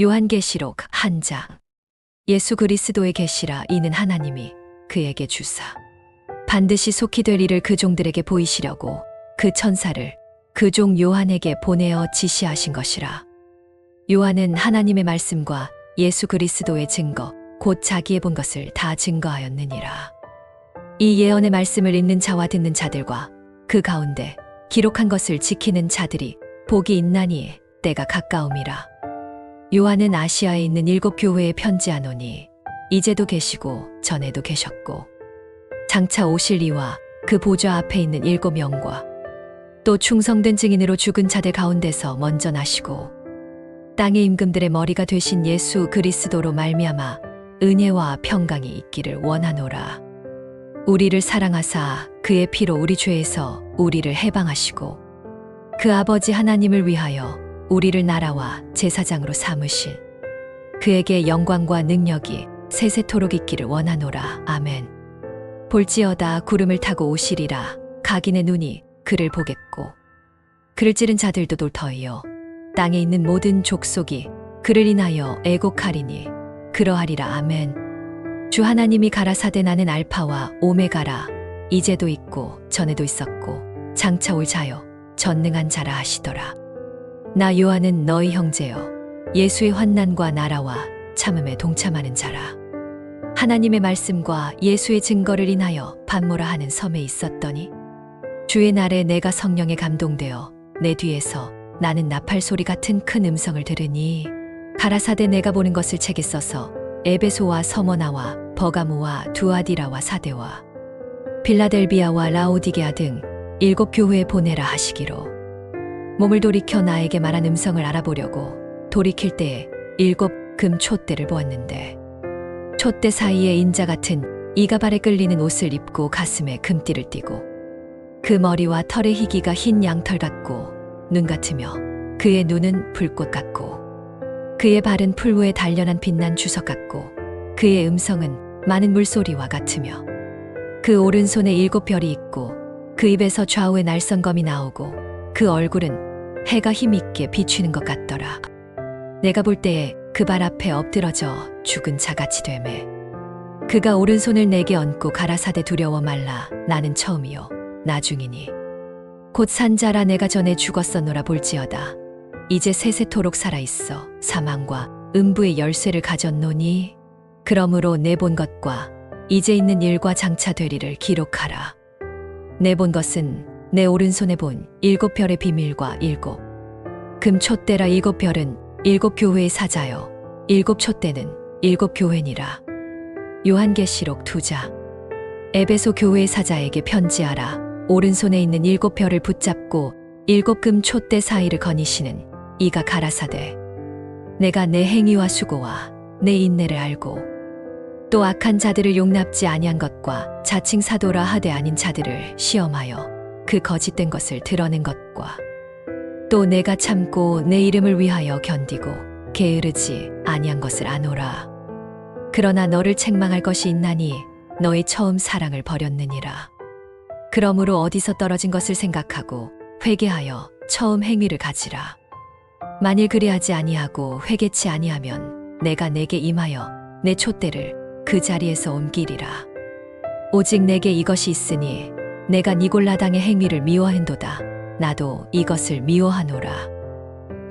요한계시록 한 장. 예수 그리스도의 계시라. 이는 하나님이 그에게 주사 반드시 속히 될 일을 그 종들에게 보이시려고 그 천사를 그 종 요한에게 보내어 지시하신 것이라. 요한은 하나님의 말씀과 예수 그리스도의 증거 곧 자기의 본 것을 다 증거하였느니라. 이 예언의 말씀을 읽는 자와 듣는 자들과 그 가운데 기록한 것을 지키는 자들이 복이 있나니 때가 가까움이라. 요한은 아시아에 있는 7 교회에 편지하노니 이제도 계시고 전에도 계셨고 장차 오실 이와 그 보좌 앞에 있는 7 영과 또 충성된 증인으로 죽은 자들 가운데서 먼저 나시고 땅의 임금들의 머리가 되신 예수 그리스도로 말미암아 은혜와 평강이 있기를 원하노라. 우리를 사랑하사 그의 피로 우리 죄에서 우리를 해방하시고 그 아버지 하나님을 위하여 우리를 나라와 제사장으로 삼으신 그에게 영광과 능력이 세세토록 있기를 원하노라. 아멘. 볼지어다 구름을 타고 오시리라. 각인의 눈이 그를 보겠고 그를 찌른 자들도 돌터이요 땅에 있는 모든 족속이 그를 인하여 애곡하리니 그러하리라. 아멘. 주 하나님이 가라사대 나는 알파와 오메가라. 이제도 있고 전에도 있었고 장차 올 자요 전능한 자라 하시더라. 나 요한은 너희 형제여 예수의 환난과 나라와 참음에 동참하는 자라. 하나님의 말씀과 예수의 증거를 인하여 반모라 하는 섬에 있었더니 주의 날에 내가 성령에 감동되어 내 뒤에서 나는 나팔 소리 같은 큰 음성을 들으니 가라사대 내가 보는 것을 책에 써서 에베소와 서머나와 버가모와 두아디라와 사데와 빌라델비아와 라오디게아 등 7 교회에 보내라 하시기로 몸을 돌이켜 나에게 말한 음성을 알아보려고 돌이킬 때에 7 금 촛대를 보았는데 촛대 사이에 인자 같은 이가 발에 끌리는 옷을 입고 가슴에 금띠를 띠고 그 머리와 털의 희기가 흰 양털 같고 눈 같으며 그의 눈은 불꽃 같고 그의 발은 풀 위에 단련한 빛난 주석 같고 그의 음성은 많은 물소리와 같으며 그 오른손에 7 별이 있고 그 입에서 좌우에 날성검이 나오고 그 얼굴은 해가 힘있게 비추는 것 같더라. 내가 볼 때에 그 발 앞에 엎드러져 죽은 자같이 되매 그가 오른손을 내게 얹고 가라사대 두려워 말라. 나는 처음이요 나중이니 곧 산자라. 내가 전에 죽었었노라. 볼지어다 이제 세세토록 살아있어 사망과 음부의 열쇠를 가졌노니 그러므로 내 본 것과 이제 있는 일과 장차 되리를 기록하라. 내 본 것은 내 오른손에 본 7 별의 비밀과 7 금 촛대라. 7 별은 7 교회의 사자요 7 촛대는 7 교회니라. 요한계시록 2장. 에베소 교회의 사자에게 편지하라. 오른손에 있는 7 별을 붙잡고 7 금 촛대 사이를 거니시는 이가 가라사대 내가 내 행위와 수고와 내 인내를 알고 또 악한 자들을 용납지 아니한 것과 자칭 사도라 하되 아닌 자들을 시험하여 그 거짓된 것을 드러낸 것과 또 내가 참고 내 이름을 위하여 견디고 게으르지 아니한 것을 아노라. 그러나 너를 책망할 것이 있나니 너의 처음 사랑을 버렸느니라. 그러므로 어디서 떨어진 것을 생각하고 회개하여 처음 행위를 가지라. 만일 그리하지 아니하고 회개치 아니하면 내가 내게 임하여 내 촛대를 그 자리에서 옮기리라. 오직 내게 이것이 있으니 내가 니골라당의 행위를 미워한도다. 나도 이것을 미워하노라.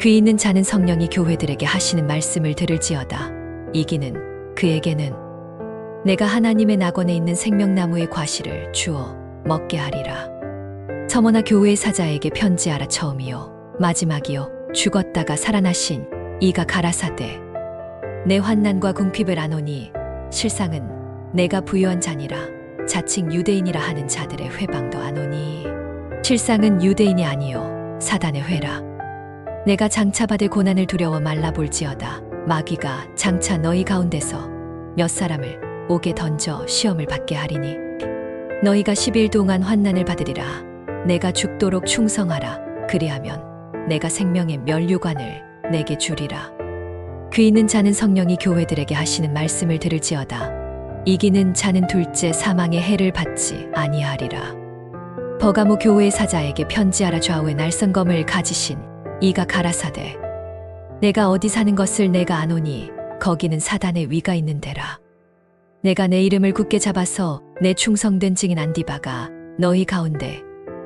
귀 있는 자는 성령이 교회들에게 하시는 말씀을 들을지어다. 이기는 그에게는 내가 하나님의 낙원에 있는 생명나무의 과실을 주어 먹게 하리라. 서머나 교회의 사자에게 편지하라. 처음이요 마지막이요 죽었다가 살아나신 이가 가라사대 내 환난과 궁핍을 아노니 실상은 내가 부유한 자니라. 자칭 유대인이라 하는 자들의 회방도 아노니 실상은 유대인이 아니요 사단의 회라. 내가 장차 받을 고난을 두려워 말라. 볼지어다 마귀가 장차 너희 가운데서 몇 사람을 옥에 던져 시험을 받게 하리니 너희가 10일 동안 환난을 받으리라. 내가 죽도록 충성하라. 그리하면 내가 생명의 면류관을 내게 주리라. 귀 있는 자는 성령이 교회들에게 하시는 말씀을 들을지어다. 이기는 자는 둘째 사망의 해를 받지 아니하리라. 버가모 교회의 사자에게 편지하라. 좌우에 날성검을 가지신 이가 가라사대 내가 어디 사는 것을 내가 아노니 거기는 사단의 위가 있는 데라. 내가 내 이름을 굳게 잡아서 내 충성된 증인 안디바가 너희 가운데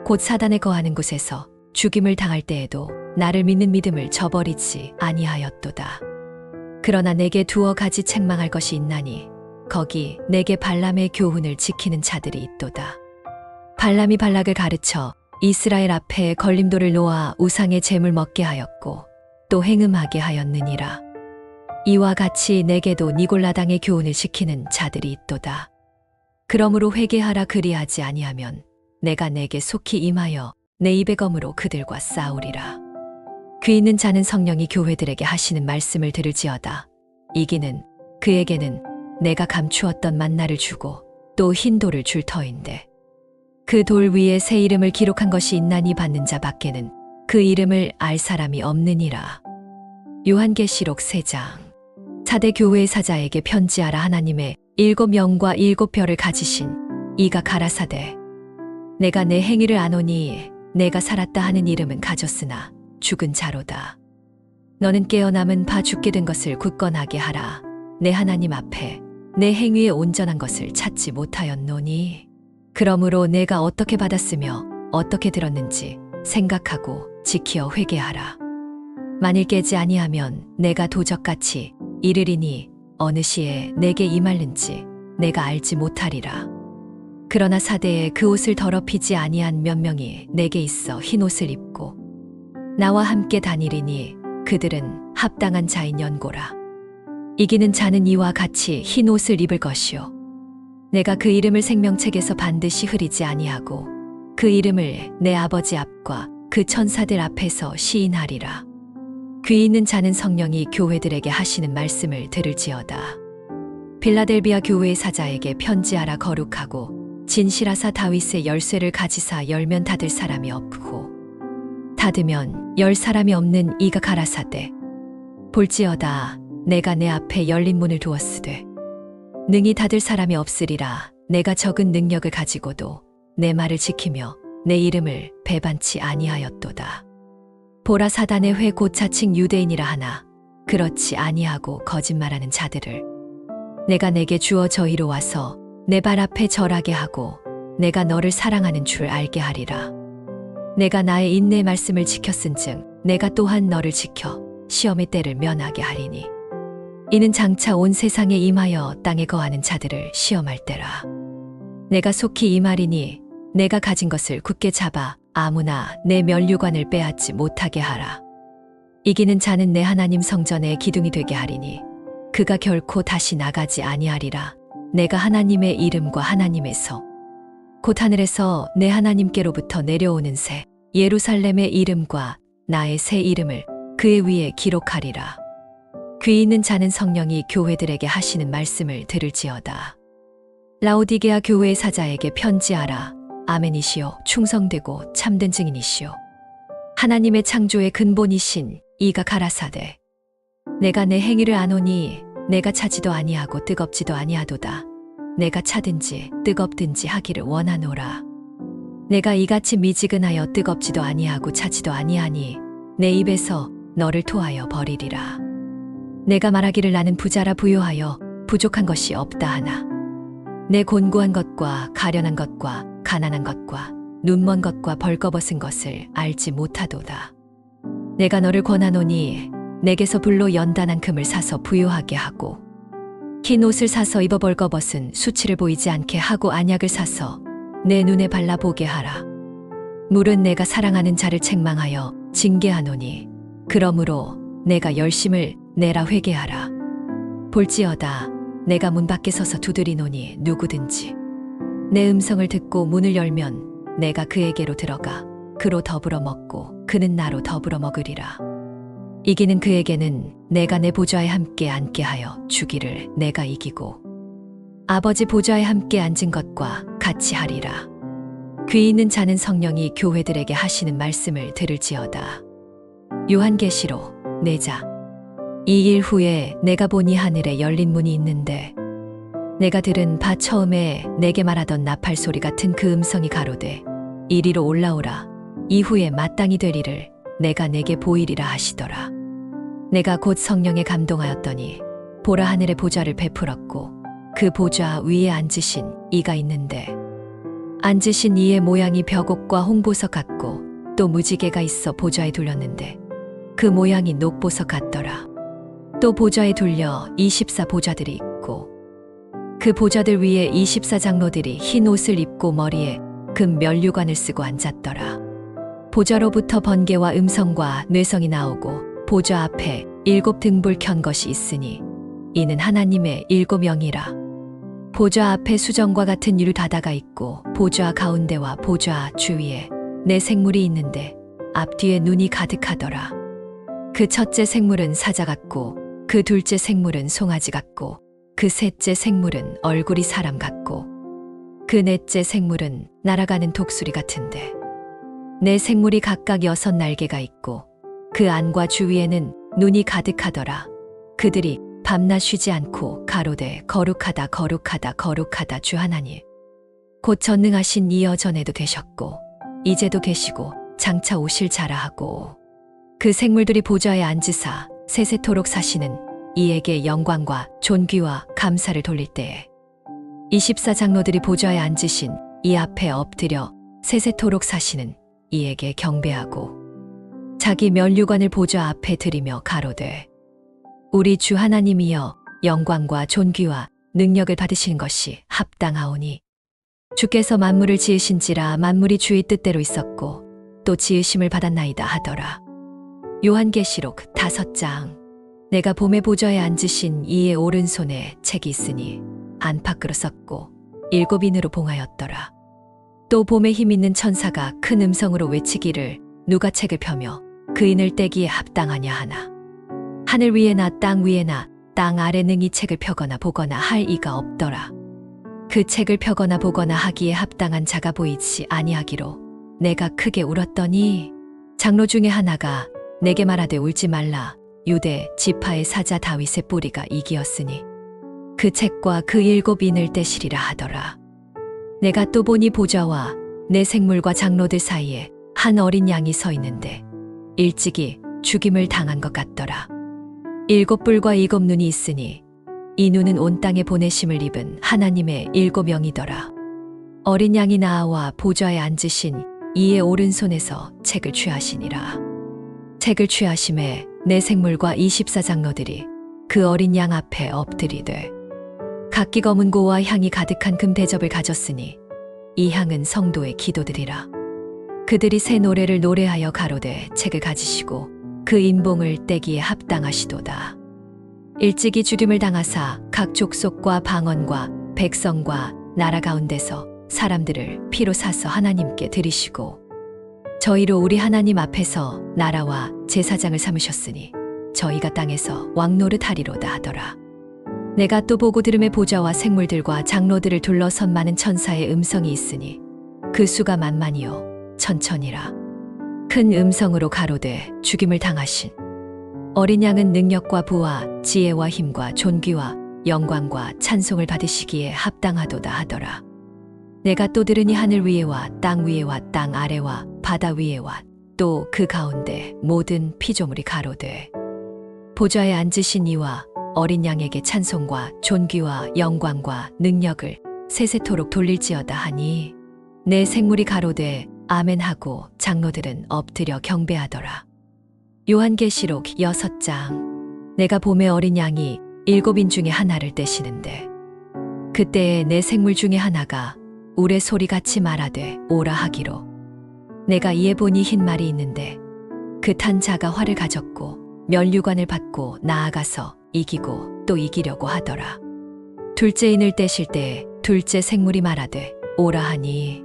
곧 사단에 거하는 곳에서 죽임을 당할 때에도 나를 믿는 믿음을 저버리지 아니하였도다. 그러나 내게 두어 가지 책망할 것이 있나니 거기 내게 발람의 교훈을 지키는 자들이 있도다. 발람이 발락을 가르쳐 이스라엘 앞에 걸림돌을 놓아 우상의 재물 먹게 하였고 또 행음하게 하였느니라. 이와 같이 내게도 니골라당의 교훈을 지키는 자들이 있도다. 그러므로 회개하라. 그리하지 아니하면 내가 내게 속히 임하여 내 입의 검으로 그들과 싸우리라. 귀 있는 자는 성령이 교회들에게 하시는 말씀을 들을지어다. 이기는 그에게는 내가 감추었던 만나를 주고 또 흰 돌을 줄 터인데 그 돌 위에 새 이름을 기록한 것이 있나니 받는 자 밖에는 그 이름을 알 사람이 없느니라. 요한계시록 3장. 사대 교회의 사자에게 편지하라. 하나님의 7영과 7별을 가지신 이가 가라사대 내가 내 행위를 아노니 내가 살았다 하는 이름은 가졌으나 죽은 자로다. 너는 깨어남은 바 죽게 된 것을 굳건하게 하라. 내 하나님 앞에 내 행위에 온전한 것을 찾지 못하였노니 그러므로 내가 어떻게 받았으며 어떻게 들었는지 생각하고 지키어 회개하라. 만일 깨지 아니하면 내가 도적같이 이르리니 어느 시에 내게 임할는지 내가 알지 못하리라. 그러나 사대에 그 옷을 더럽히지 아니한 몇 명이 내게 있어 흰 옷을 입고 나와 함께 다니리니 그들은 합당한 자인 연고라. 이기는 자는 이와 같이 흰 옷을 입을 것이요 내가 그 이름을 생명책에서 반드시 흐리지 아니하고 그 이름을 내 아버지 앞과 그 천사들 앞에서 시인하리라. 귀 있는 자는 성령이 교회들에게 하시는 말씀을 들을지어다. 빌라델비아 교회의 사자에게 편지하라. 거룩하고 진실하사 다윗의 열쇠를 가지사 열면 닫을 사람이 없고 닫으면 열 사람이 없는 이가 가라사대 볼지어다. 내가 내 앞에 열린 문을 두었으되 능히 닫을 사람이 없으리라. 내가 적은 능력을 가지고도 내 말을 지키며 내 이름을 배반치 아니하였도다. 보라. 사단의 회 곧 자칭 유대인이라 하나 그렇지 아니하고 거짓말하는 자들을 내가 내게 주어 저희로 와서 내 발 앞에 절하게 하고 내가 너를 사랑하는 줄 알게 하리라. 내가 나의 인내의 말씀을 지켰은즉 내가 또한 너를 지켜 시험의 때를 면하게 하리니 이는 장차 온 세상에 임하여 땅에 거하는 자들을 시험할 때라. 내가 속히 임하리니 내가 가진 것을 굳게 잡아 아무나 내 면류관을 빼앗지 못하게 하라. 이기는 자는 내 하나님 성전의 기둥이 되게 하리니 그가 결코 다시 나가지 아니하리라. 내가 하나님의 이름과 하나님에서 곧 하늘에서 내 하나님께로부터 내려오는 새 예루살렘의 이름과 나의 새 이름을 그의 위에 기록하리라. 귀 있는 자는 성령이 교회들에게 하시는 말씀을 들을지어다. 라오디게아 교회의 사자에게 편지하라. 아멘이시요 충성되고 참된 증인이시요 하나님의 창조의 근본이신 이가 가라사대 내가 내 행위를 아노니 내가 차지도 아니하고 뜨겁지도 아니하도다. 내가 차든지 뜨겁든지 하기를 원하노라. 내가 이같이 미지근하여 뜨겁지도 아니하고 차지도 아니하니 내 입에서 너를 토하여 버리리라. 내가 말하기를 나는 부자라 부요하여 부족한 것이 없다 하나 내 곤고한 것과 가련한 것과 가난한 것과 눈먼 것과 벌거벗은 것을 알지 못하도다. 내가 너를 권하노니 내게서 불로 연단한 금을 사서 부요하게 하고 흰 옷을 사서 입어 벌거벗은 수치를 보이지 않게 하고 안약을 사서 내 눈에 발라보게 하라. 물은 내가 사랑하는 자를 책망하여 징계하노니 그러므로 내가 열심을 내라. 회개하라. 볼지어다. 내가 문 밖에 서서 두드리노니 누구든지 내 음성을 듣고 문을 열면 내가 그에게로 들어가 그로 더불어 먹고 그는 나로 더불어 먹으리라. 이기는 그에게는 내가 내 보좌에 함께 앉게 하여 주기를 내가 이기고 아버지 보좌에 함께 앉은 것과 같이 하리라. 귀 있는 자는 성령이 교회들에게 하시는 말씀을 들을지어다. 요한계시록 4장. 이 일 후에 내가 보니 하늘에 열린 문이 있는데 내가 들은 바 처음에 내게 말하던 나팔 소리 같은 그 음성이 가로되 이리로 올라오라. 이후에 마땅히 되리를 내가 내게 보이리라 하시더라. 내가 곧 성령에 감동하였더니 보라 하늘의 보좌를 베풀었고 그 보좌 위에 앉으신 이가 있는데 앉으신 이의 모양이 벽옥과 홍보석 같고 또 무지개가 있어 보좌에 둘렸는데 그 모양이 녹보석 같더라. 또 보좌에 둘려 24 보좌들이 있고 그 보좌들 위에 24 장로들이 흰 옷을 입고 머리에 금 면류관을 쓰고 앉았더라. 보좌로부터 번개와 음성과 뇌성이 나오고 보좌 앞에 7 등불 켠 것이 있으니 이는 하나님의 7 영이라. 보좌 앞에 수정과 같은 유리 다다가 있고 보좌 가운데와 보좌 주위에 네 생물이 있는데 앞뒤에 눈이 가득하더라. 그 첫째 생물은 사자 같고 그 둘째 생물은 송아지 같고 그 셋째 생물은 얼굴이 사람 같고 그 넷째 생물은 날아가는 독수리 같은데 네 생물이 각각 6 날개가 있고 그 안과 주위에는 눈이 가득하더라. 그들이 밤낮 쉬지 않고 가로되 거룩하다 거룩하다 거룩하다 주 하나님 곧 전능하신 이여 전에도 되셨고 이제도 계시고 장차 오실 자라 하고 그 생물들이 보좌에 앉으사 세세토록 사시는 이에게 영광과 존귀와 감사를 돌릴 때에 24 장로들이 보좌에 앉으신 이 앞에 엎드려 세세토록 사시는 이에게 경배하고 자기 면류관을 보좌 앞에 들이며 가로되 우리 주 하나님이여 영광과 존귀와 능력을 받으시는 것이 합당하오니 주께서 만물을 지으신지라 만물이 주의 뜻대로 있었고 또 지으심을 받았나이다 하더라. 요한계시록 5장. 내가 봄의 보좌에 앉으신 이의 오른손에 책이 있으니 안팎으로 썼고 7 인으로 봉하였더라. 또 봄에 힘 있는 천사가 큰 음성으로 외치기를 누가 책을 펴며 그 인을 떼기에 합당하냐 하나. 하늘 위에나 땅 위에나 땅 아래 능히 책을 펴거나 보거나 할 이가 없더라. 그 책을 펴거나 보거나 하기에 합당한 자가 보이지 아니하기로 내가 크게 울었더니 장로 중에 하나가 내게 말하되 울지 말라. 유대 지파의 사자 다윗의 뿌리가 이기었으니 그 책과 그 7 인을 떼시리라 하더라. 내가 또 보니 보좌와 내 생물과 장로들 사이에 한 어린 양이 서 있는데 일찍이 죽임을 당한 것 같더라. 7 뿔과 7 눈이 있으니 이 눈은 온 땅에 보내심을 입은 하나님의 7 영이더라. 어린 양이 나와 보좌에 앉으신 이의 오른손에서 책을 취하시니라. 책을 취하심에 내 생물과 24 장로들이 그 어린 양 앞에 엎드리되 각기 검은 고와 향이 가득한 금 대접을 가졌으니 이 향은 성도의 기도들이라. 그들이 새 노래를 노래하여 가로되 책을 가지시고 그 인봉을 떼기에 합당하시도다. 일찍이 죽임을 당하사 각 족속과 방언과 백성과 나라 가운데서 사람들을 피로 사서 하나님께 드리시고 저희로 우리 하나님 앞에서 나라와 제사장을 삼으셨으니 저희가 땅에서 왕노릇 하리로다 하더라. 내가 또 보고 들음에 보좌와 생물들과 장로들을 둘러선 많은 천사의 음성이 있으니 그 수가 만만이요 천천이라. 큰 음성으로 가로되 죽임을 당하신 어린 양은 능력과 부와 지혜와 힘과 존귀와 영광과 찬송을 받으시기에 합당하도다 하더라. 내가 또 들으니 하늘 위에와 땅 위에와 땅 아래와 바다 위에와 또 그 가운데 모든 피조물이 가로되 보좌에 앉으신 이와 어린 양에게 찬송과 존귀와 영광과 능력을 세세토록 돌릴지어다 하니 내 생물이 가로되 아멘 하고 장로들은 엎드려 경배하더라. 요한계시록 6장. 내가 봄에 어린 양이 7인 중에 하나를 떼시는데 그때에 내 생물 중에 하나가 울의 소리같이 말하되 오라 하기로 내가 이에 보니 흰 말이 있는데 그 탄 자가 활을 가졌고 면류관을 받고 나아가서 이기고 또 이기려고 하더라. 둘째 인을 떼실 때에 둘째 생물이 말하되 오라 하니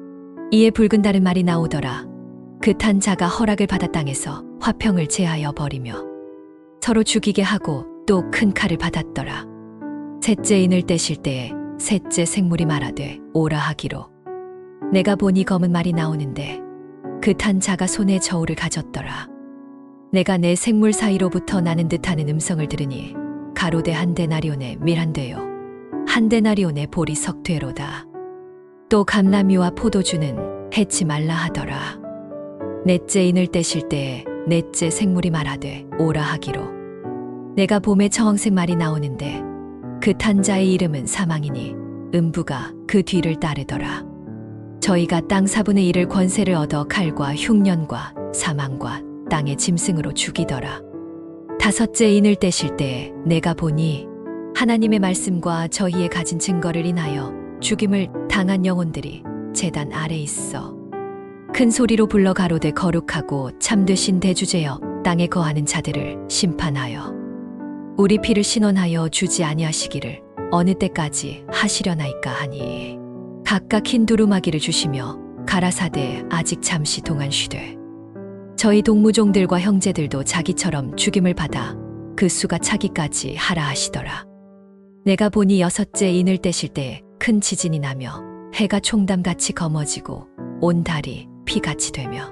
이에 붉은 다른 말이 나오더라. 그 탄 자가 허락을 받아 땅에서 화평을 제하여 버리며 서로 죽이게 하고 또 큰 칼을 받았더라. 셋째 인을 떼실 때에 셋째 생물이 말하되 오라 하기로 내가 보니 검은 말이 나오는데 그 탄 자가 손에 저울을 가졌더라. 내가 내 생물 사이로부터 나는 듯하는 음성을 들으니 가로되 한 데나리온의 밀 한 되요 한 데나리온의 보리 석 되로다. 또 감람이와 포도주는 해치 말라 하더라. 넷째 인을 떼실 때에 넷째 생물이 말하되 오라 하기로 내가 봄에 청황색 말이 나오는데 그 탄 자의 이름은 사망이니 음부가 그 뒤를 따르더라. 저희가 땅 4분의 1을 권세를 얻어 칼과 흉년과 사망과 땅의 짐승으로 죽이더라. 다섯째 인을 떼실 때에 내가 보니 하나님의 말씀과 저희의 가진 증거를 인하여 죽임을 당한 영혼들이 제단 아래 있어 큰 소리로 불러 가로되 거룩하고 참되신 대주제여 땅에 거하는 자들을 심판하여 우리 피를 신원하여 주지 아니하시기를 어느 때까지 하시려나이까 하니 각각 흰 두루마기를 주시며 가라사대 아직 잠시 동안 쉬되 저희 동무종들과 형제들도 자기처럼 죽임을 받아 그 수가 차기까지 하라 하시더라. 내가 보니 여섯째 인을 떼실 때에 큰 지진이 나며 해가 총담같이 검어지고 온 달이 피같이 되며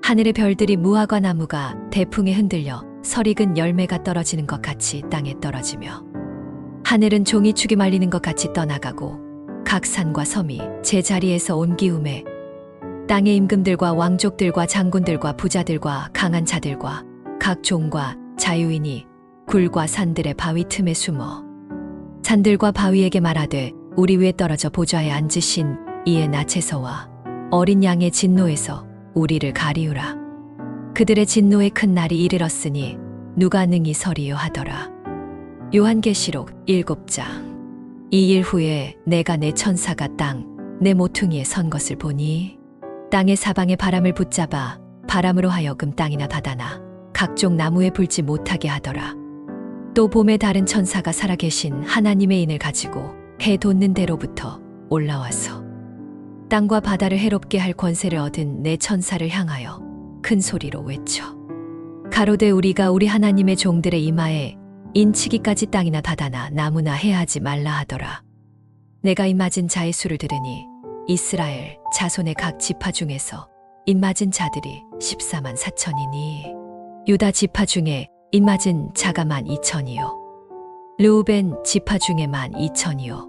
하늘의 별들이 무화과 나무가 대풍에 흔들려 설익은 열매가 떨어지는 것 같이 땅에 떨어지며 하늘은 종이축이 말리는 것 같이 떠나가고 각 산과 섬이 제자리에서 옮기움에 땅의 임금들과 왕족들과 장군들과 부자들과 강한 자들과 각 종과 자유인이 굴과 산들의 바위 틈에 숨어 산들과 바위에게 말하되 우리 위에 떨어져 보좌에 앉으신 이의 나체서와 어린 양의 진노에서 우리를 가리우라. 그들의 진노의 큰 날이 이르렀으니 누가 능히 서리요 하더라. 요한계시록 7장. 이 일 후에 내가 내 천사가 내 모퉁이에 선 것을 보니 땅의 사방에 바람을 붙잡아 바람으로 하여금 땅이나 바다나 각종 나무에 불지 못하게 하더라. 또 봄에 다른 천사가 살아계신 하나님의 인을 가지고 해 돋는 데로부터 올라와서 땅과 바다를 해롭게 할 권세를 얻은 내 천사를 향하여 큰 소리로 외쳐 가로되 우리가 우리 하나님의 종들의 이마에 인치기까지 땅이나 바다나 나무나 해하지 말라 하더라. 내가 입맞은 자의 수를 들으니 이스라엘 자손의 각 지파 중에서 입맞은 자들이 14만 4천이니 유다 지파 중에 입맞은 자가 12,000이요 르우벤 지파 중에 12,000이요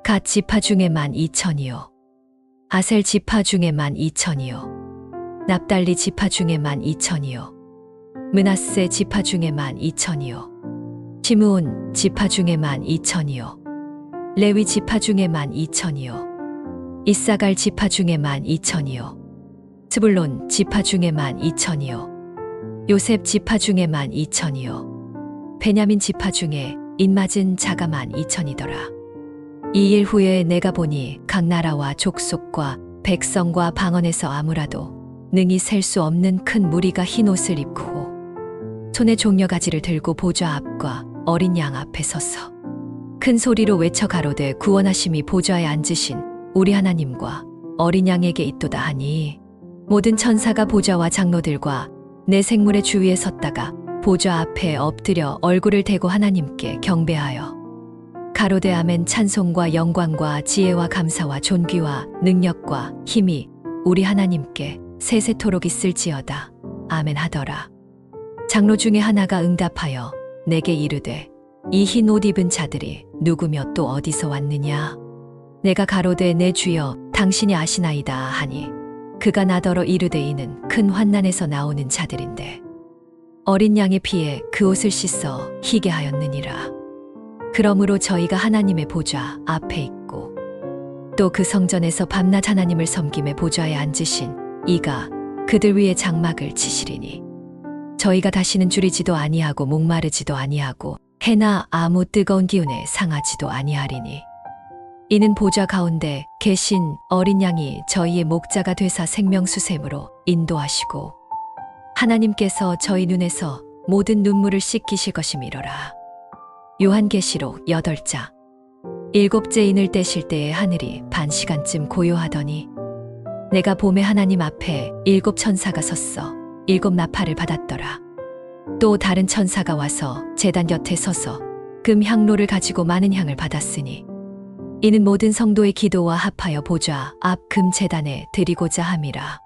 갓 지파 중에 12,000이요 아셀 지파 중에 12,000이요 납달리 지파 중에 12,000이요 므낫세 지파 중에 12,000이요 시므온 지파 중에 12,000이요 레위 지파 중에 12,000이요 이사갈 지파 중에 12,000이요 스불론 지파 중에 12,000이요 요셉 지파 중에 12,000이요 베냐민 지파 중에 입맞은 자가 12,000이더라. 이 일 후에 내가 보니 각 나라와 족속과 백성과 방언에서 아무라도 능히 셀 수 없는 큰 무리가 흰 옷을 입고 손에 종려가지를 들고 보좌 앞과 어린 양 앞에 서서 큰 소리로 외쳐 가로되 구원하심이 보좌에 앉으신 우리 하나님과 어린 양에게 있도다 하니 모든 천사가 보좌와 장로들과 내 생물의 주위에 섰다가 보좌 앞에 엎드려 얼굴을 대고 하나님께 경배하여 가로되 아멘 찬송과 영광과 지혜와 감사와 존귀와 능력과 힘이 우리 하나님께 세세토록 있을지어다 아멘 하더라. 장로 중에 하나가 응답하여 내게 이르되 이 흰 옷 입은 자들이 누구며 또 어디서 왔느냐. 내가 가로되 내 주여 당신이 아시나이다 하니 그가 나더러 이르되 이는 큰 환난에서 나오는 자들인데 어린 양의 피에 그 옷을 씻어 희게 하였느니라. 그러므로 저희가 하나님의 보좌 앞에 있고 또 그 성전에서 밤낮 하나님을 섬김에 보좌에 앉으신 이가 그들 위에 장막을 치시리니 저희가 다시는 줄이지도 아니하고 목마르지도 아니하고 해나 아무 뜨거운 기운에 상하지도 아니하리니 이는 보좌 가운데 계신 어린 양이 저희의 목자가 되사 생명수샘으로 인도하시고 하나님께서 저희 눈에서 모든 눈물을 씻기실 것임이로라. 요한계시록 8장. 7째 인을 떼실 때에 하늘이 반 시간쯤 고요하더니 내가 봄에 하나님 앞에 7 천사가 섰어 7 나팔을 받았더라. 또 다른 천사가 와서 제단 곁에 서서 금 향로를 가지고 많은 향을 받았으니 이는 모든 성도의 기도와 합하여 보좌 앞 금 제단에 드리고자 함이라.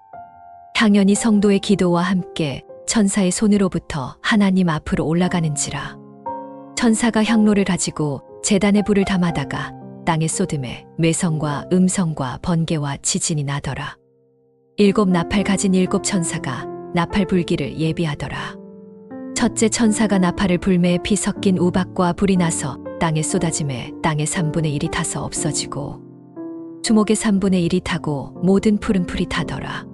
향연이 성도의 기도와 함께 천사의 손으로부터 하나님 앞으로 올라가는지라. 천사가 향로를 가지고 제단에 불을 담아다가 땅에 쏟음에 매성과 음성과 번개와 지진이 나더라. 7 나팔 가진 7 천사가 나팔 불기를 예비하더라. 첫째 천사가 나팔을 불매 피 섞인 우박과 불이 나서 땅에 쏟아짐에 땅의 3분의 1이 타서 없어지고 수목의 3분의 1이 타고 모든 푸른 풀이 타더라.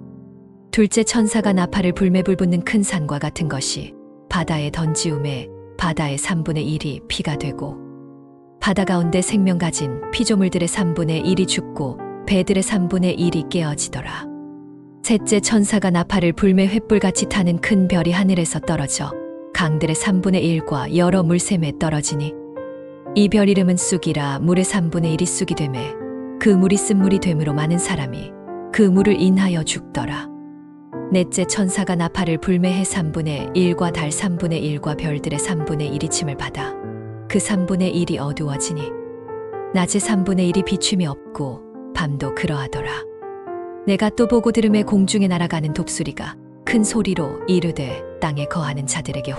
둘째 천사가 나팔을 불매 불붙는 큰 산과 같은 것이 바다에 던지움에 바다의 3분의 1이 피가 되고 바다 가운데 생명 가진 피조물들의 3분의 1이 죽고 배들의 3분의 1이 깨어지더라. 셋째 천사가 나팔을 불매 횃불같이 타는 큰 별이 하늘에서 떨어져 강들의 3분의 1과 여러 물샘에 떨어지니 이 별 이름은 쑥이라. 물의 3분의 1이 쑥이 되매 그 물이 쓴물이 되므로 많은 사람이 그 물을 인하여 죽더라. 넷째 천사가 나팔을 불매 해 3분의 1과 달 3분의 1과 별들의 3분의 1이 침을 받아 그 3분의 1이 어두워지니 낮에 3분의 1이 비춤이 없고 밤도 그러하더라. 내가 또 보고 들음에 공중에 날아가는 독수리가 큰 소리로 이르되 땅에 거하는 자들에게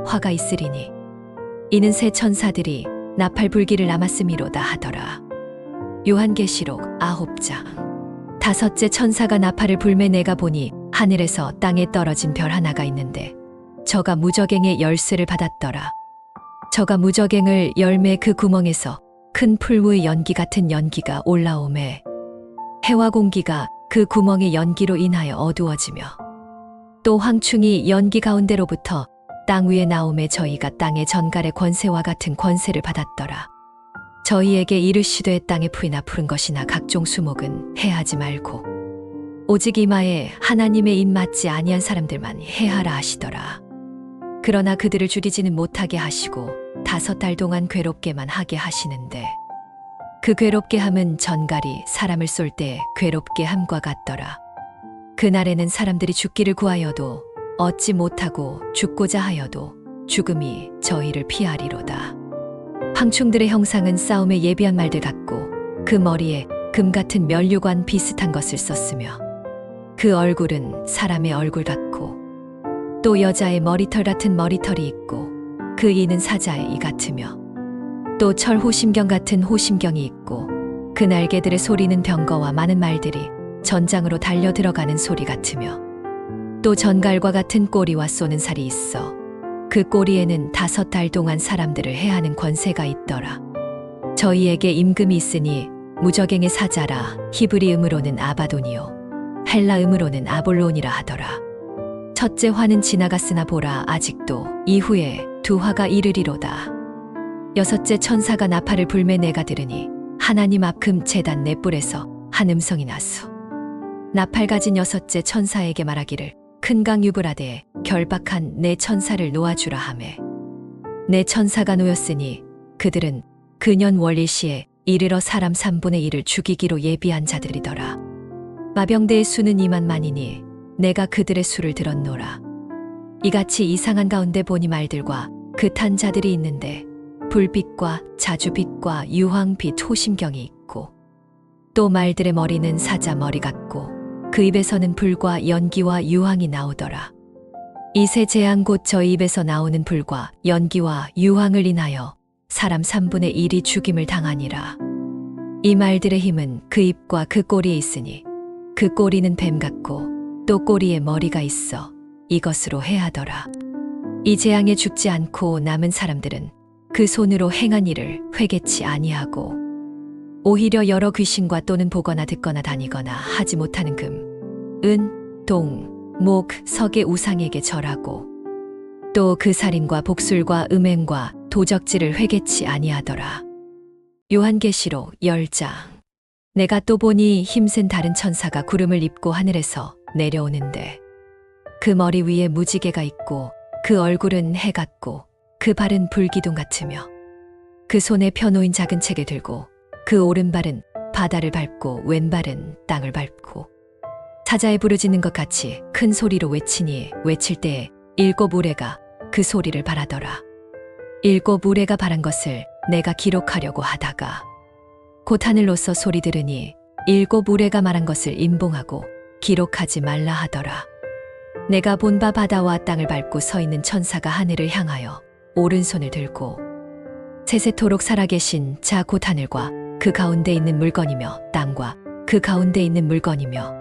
화가 있으리니 이는 새 천사들이 나팔 불기를 남았음이로다 하더라. 요한계시록 9장. 다섯째 천사가 나팔을 불매 내가 보니 하늘에서 땅에 떨어진 별 하나가 있는데 저가 무저갱의 열쇠를 받았더라. 저가 무저갱을 열매 그 구멍에서 큰 풀무의 연기 같은 연기가 올라오매 해와 공기가 그 구멍의 연기로 인하여 어두워지며 또 황충이 연기 가운데로부터 땅 위에 나오매 저희가 땅의 전갈의 권세와 같은 권세를 받았더라. 저희에게 이르시되 땅에 풀이나 푸른 것이나 각종 수목은 해하지 말고 오직 이마에 하나님의 입 맞지 아니한 사람들만 해하라 하시더라. 그러나 그들을 죽이지는 못하게 하시고 5달 동안 괴롭게만 하게 하시는데 그 괴롭게 함은 전갈이 사람을 쏠 때 괴롭게 함과 같더라. 그날에는 사람들이 죽기를 구하여도 얻지 못하고 죽고자 하여도 죽음이 저희를 피하리로다. 황충들의 형상은 싸움에 예비한 말들 같고 그 머리에 금 같은 면류관 비슷한 것을 썼으며 그 얼굴은 사람의 얼굴 같고 또 여자의 머리털 같은 머리털이 있고 그 이는 사자의 이 같으며 또 철 호심경 같은 호심경이 있고 그 날개들의 소리는 병거와 많은 말들이 전장으로 달려 들어가는 소리 같으며 또 전갈과 같은 꼬리와 쏘는 살이 있어 그 꼬리에는 5달 동안 사람들을 해하는 권세가 있더라. 저희에게 임금이 있으니 무저갱의 사자라. 히브리음으로는 아바돈이요 헬라음으로는 아볼론이라 하더라. 첫째 화는 지나갔으나 보라 아직도 이후에 두 화가 이르리로다. 여섯째 천사가 나팔을 불매 내가 들으니 하나님 앞금 제단 네 뿔에서 한 음성이 나수 나팔 가진 여섯째 천사에게 말하기를 큰 강 유브라데에 결박한 네 천사를 놓아주라 하매 네 천사가 놓였으니 그들은 그년 원리시에 이르러 사람 3분의 1을 죽이기로 예비한 자들이더라. 마병대의 수는 2만만이니 내가 그들의 수를 들었노라. 이같이 이상한 가운데 보니 말들과 그 탄 자들이 있는데 불빛과 자주빛과 유황빛 호심경이 있고 또 말들의 머리는 사자 머리 같고 그 입에서는 불과 연기와 유황이 나오더라. 이 세 재앙 곧 저 입에서 나오는 불과 연기와 유황을 인하여 사람 3분의 1이 죽임을 당하니라. 이 말들의 힘은 그 입과 그 꼬리에 있으니 그 꼬리는 뱀 같고 또 꼬리에 머리가 있어 이것으로 해하더라. 이 재앙에 죽지 않고 남은 사람들은 그 손으로 행한 일을 회개치 아니하고 오히려 여러 귀신과 또는 보거나 듣거나 다니거나 하지 못하는 금, 은, 동, 목, 석의 우상에게 절하고 또 그 살인과 복술과 음행과 도적질을 회개치 아니하더라. 요한계시록 10장. 내가 또 보니 힘센 다른 천사가 구름을 입고 하늘에서 내려오는데 그 머리 위에 무지개가 있고 그 얼굴은 해 같고 그 발은 불기둥 같으며 그 손에 펴놓인 작은 책을 들고 그 오른발은 바다를 밟고 왼발은 땅을 밟고 사자의 부르짖는 것 같이 큰 소리로 외치니 외칠 때에 7 우레가 그 소리를 발하더라. 7 우레가 발한 것을 내가 기록하려고 하다가 곧 하늘로서 소리 들으니 7 우레가 말한 것을 임봉하고 기록하지 말라 하더라. 내가 본 바 바다와 땅을 밟고 서 있는 천사가 하늘을 향하여 오른손을 들고 세세토록 살아계신 자 곧 하늘과 그 가운데 있는 물건이며 땅과 그 가운데 있는 물건이며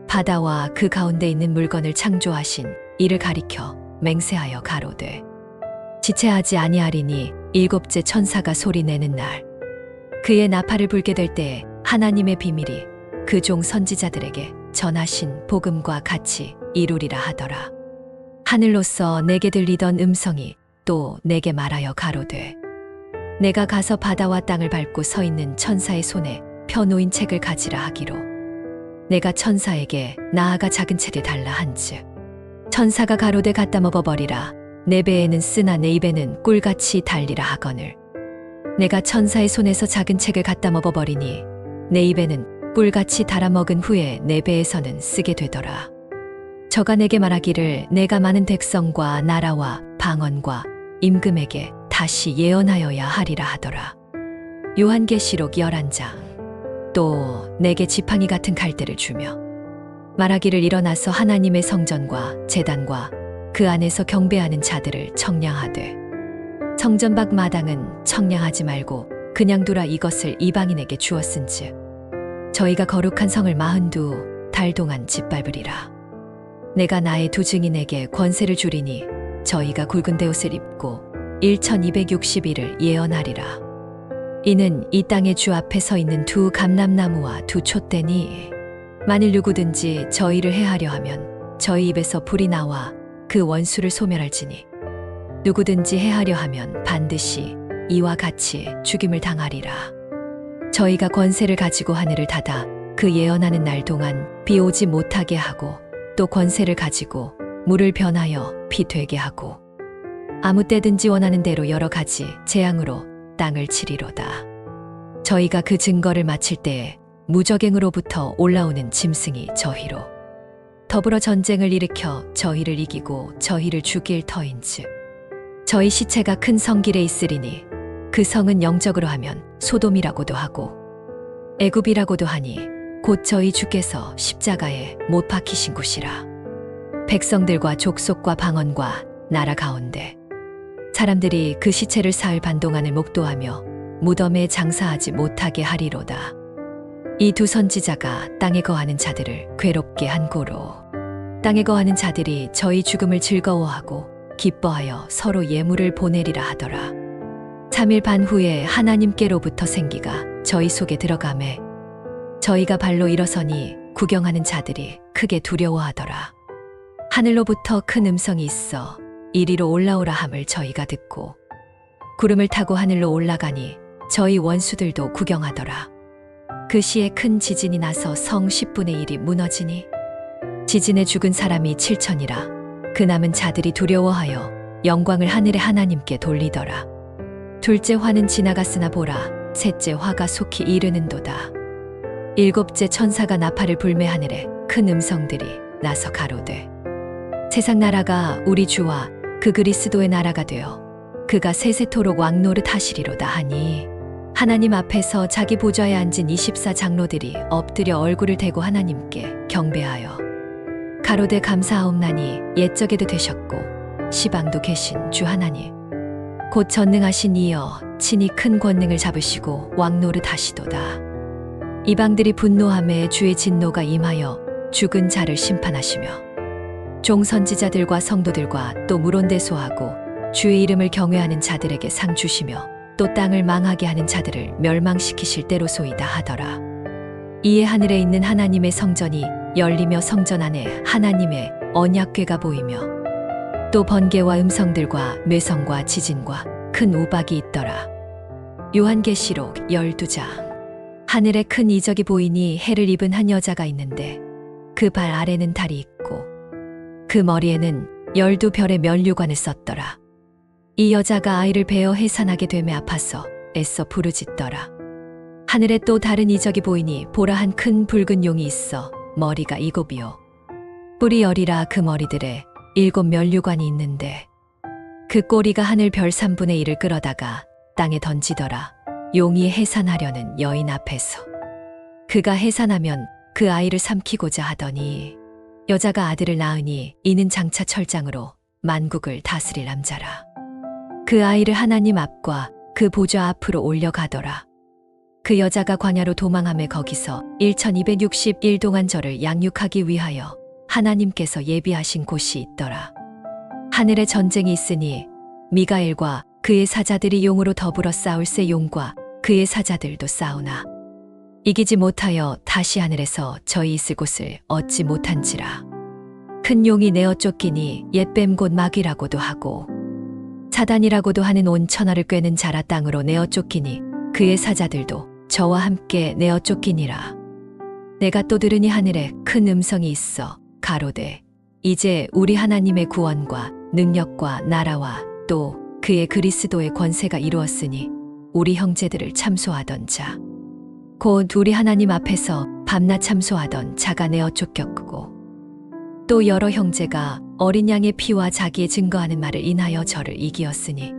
바다와 그 가운데 있는 물건을 창조하신 이를 가리켜 맹세하여 가로되 지체하지 아니하리니 일곱째 천사가 소리내는 날 그의 나팔을 불게 될 때에 하나님의 비밀이 그 종 선지자들에게 전하신 복음과 같이 이루리라 하더라. 하늘로서 내게 들리던 음성이 또 내게 말하여 가로되 내가 가서 바다와 땅을 밟고 서 있는 천사의 손에 펴놓인 책을 가지라 하기로 내가 천사에게 나아가 작은 책을 달라 한즉 천사가 가로되 갖다 먹어버리라 내 배에는 쓰나 내 입에는 꿀같이 달리라 하거늘 내가 천사의 손에서 작은 책을 갖다 먹어버리니 내 입에는 꿀같이 달아 먹은 후에 내 배에서는 쓰게 되더라. 저가 내게 말하기를 내가 많은 백성과 나라와 방언과 임금에게 다시 예언하여야 하리라 하더라. 요한계시록 11장. 또 내게 지팡이 같은 갈대를 주며 말하기를 일어나서 하나님의 성전과 제단과 그 안에서 경배하는 자들을 청량하되 성전 밖 마당은 청량하지 말고 그냥 두라 이것을 이방인에게 주었은즉 저희가 거룩한 성을 42달 동안 짓밟으리라. 내가 나의 두 증인에게 권세를 주리니 저희가 굵은 베옷을 입고 1260일을 예언하리라. 이는 이 땅의 주 앞에 서 있는 두 감람나무와 두 촛대니 만일 누구든지 저희를 해하려 하면 저희 입에서 불이 나와 그 원수를 소멸할지니 누구든지 해하려 하면 반드시 이와 같이 죽임을 당하리라. 저희가 권세를 가지고 하늘을 닫아 그 예언하는 날 동안 비 오지 못하게 하고 또 권세를 가지고 물을 변하여 피 되게 하고 아무 때든지 원하는 대로 여러 가지 재앙으로 땅을 치리로다. 저희가 그 증거를 마칠 때에 무적행으로부터 올라오는 짐승이 저희로 더불어 전쟁을 일으켜 저희를 이기고 저희를 죽일 터인즉 저희 시체가 큰 성길에 있으리니 그 성은 영적으로 하면 소돔이라고도 하고 애굽이라고도 하니 곧 저희 주께서 십자가에 못 박히신 곳이라. 백성들과 족속과 방언과 나라 가운데 사람들이 그 시체를 사흘 반 동안을 목도하며 무덤에 장사하지 못하게 하리로다. 이 두 선지자가 땅에 거하는 자들을 괴롭게 한 고로 땅에 거하는 자들이 저희 죽음을 즐거워하고 기뻐하여 서로 예물을 보내리라 하더라. 3일 반 후에 하나님께로부터 생기가 저희 속에 들어가매 저희가 발로 일어서니 구경하는 자들이 크게 두려워하더라. 하늘로부터 큰 음성이 있어 이리로 올라오라 함을 저희가 듣고 구름을 타고 하늘로 올라가니 저희 원수들도 구경하더라. 그 시에 큰 지진이 나서 성 10분의 1이 무너지니 지진에 죽은 사람이 7천이라 그 남은 자들이 두려워하여 영광을 하늘의 하나님께 돌리더라. 둘째 화는 지나갔으나 보라 셋째 화가 속히 이르는도다. 일곱째 천사가 나팔을 불매 하늘에 큰 음성들이 나서 가로되 세상 나라가 우리 주와 그 그리스도의 나라가 되어 그가 세세토록 왕노릇 하시리로다 하니 하나님 앞에서 자기 보좌에 앉은 24장로들이 엎드려 얼굴을 대고 하나님께 경배하여 가로되 감사하옵나니 옛적에도 되셨고 시방도 계신 주 하나님 곧 전능하신 이여 친히 큰 권능을 잡으시고 왕노릇 하시도다. 이방들이 분노함에 주의 진노가 임하여 죽은 자를 심판하시며 종 선지자들과 성도들과 또 물온대소하고 주의 이름을 경외하는 자들에게 상 주시며 또 땅을 망하게 하는 자들을 멸망시키실 때로소이다 하더라. 이에 하늘에 있는 하나님의 성전이 열리며 성전 안에 하나님의 언약궤가 보이며 또 번개와 음성들과 뇌성과 지진과 큰 우박이 있더라. 요한계시록 12장. 하늘에 큰 이적이 보이니 해를 입은 한 여자가 있는데 그 발 아래는 달이 있고 그 머리에는 12별의 면류관을 썼더라. 이 여자가 아이를 베어 해산하게 되매 아파서 애써 부르짖더라. 하늘에 또 다른 이적이 보이니 보라 한 큰 붉은 용이 있어 머리가 7이요 뿔이 10이라 그 머리들에 7 면류관이 있는데 그 꼬리가 하늘 별 3분의 1을 끌어다가 땅에 던지더라. 용이 해산하려는 여인 앞에서 그가 해산하면 그 아이를 삼키고자 하더니 여자가 아들을 낳으니 이는 장차 철장으로 만국을 다스릴 남자라. 그 아이를 하나님 앞과 그 보좌 앞으로 올려가더라. 그 여자가 광야로 도망하며 거기서 1260일 동안 저를 양육하기 위하여 하나님께서 예비하신 곳이 있더라. 하늘에 전쟁이 있으니 미가엘과 그의 사자들이 용으로 더불어 싸울세 용과 그의 사자들도 싸우나 이기지 못하여 다시 하늘에서 저희 있을 곳을 얻지 못한지라. 큰 용이 내어 쫓기니 옛뱀 곧 마귀라고도 하고 사단이라고도 하는 온 천하를 꿰는 자라 땅으로 내어 쫓기니 그의 사자들도 저와 함께 내어 쫓기니라. 내가 또 들으니 하늘에 큰 음성이 있어 가로되 이제 우리 하나님의 구원과 능력과 나라와 또 그의 그리스도의 권세가 이루었으니 우리 형제들을 참소하던 자 곧 우리 하나님 앞에서 밤낮 참소하던 자가 내어 쫓겼고 또 여러 형제가 어린 양의 피와 자기의 증거하는 말을 인하여 저를 이기었으니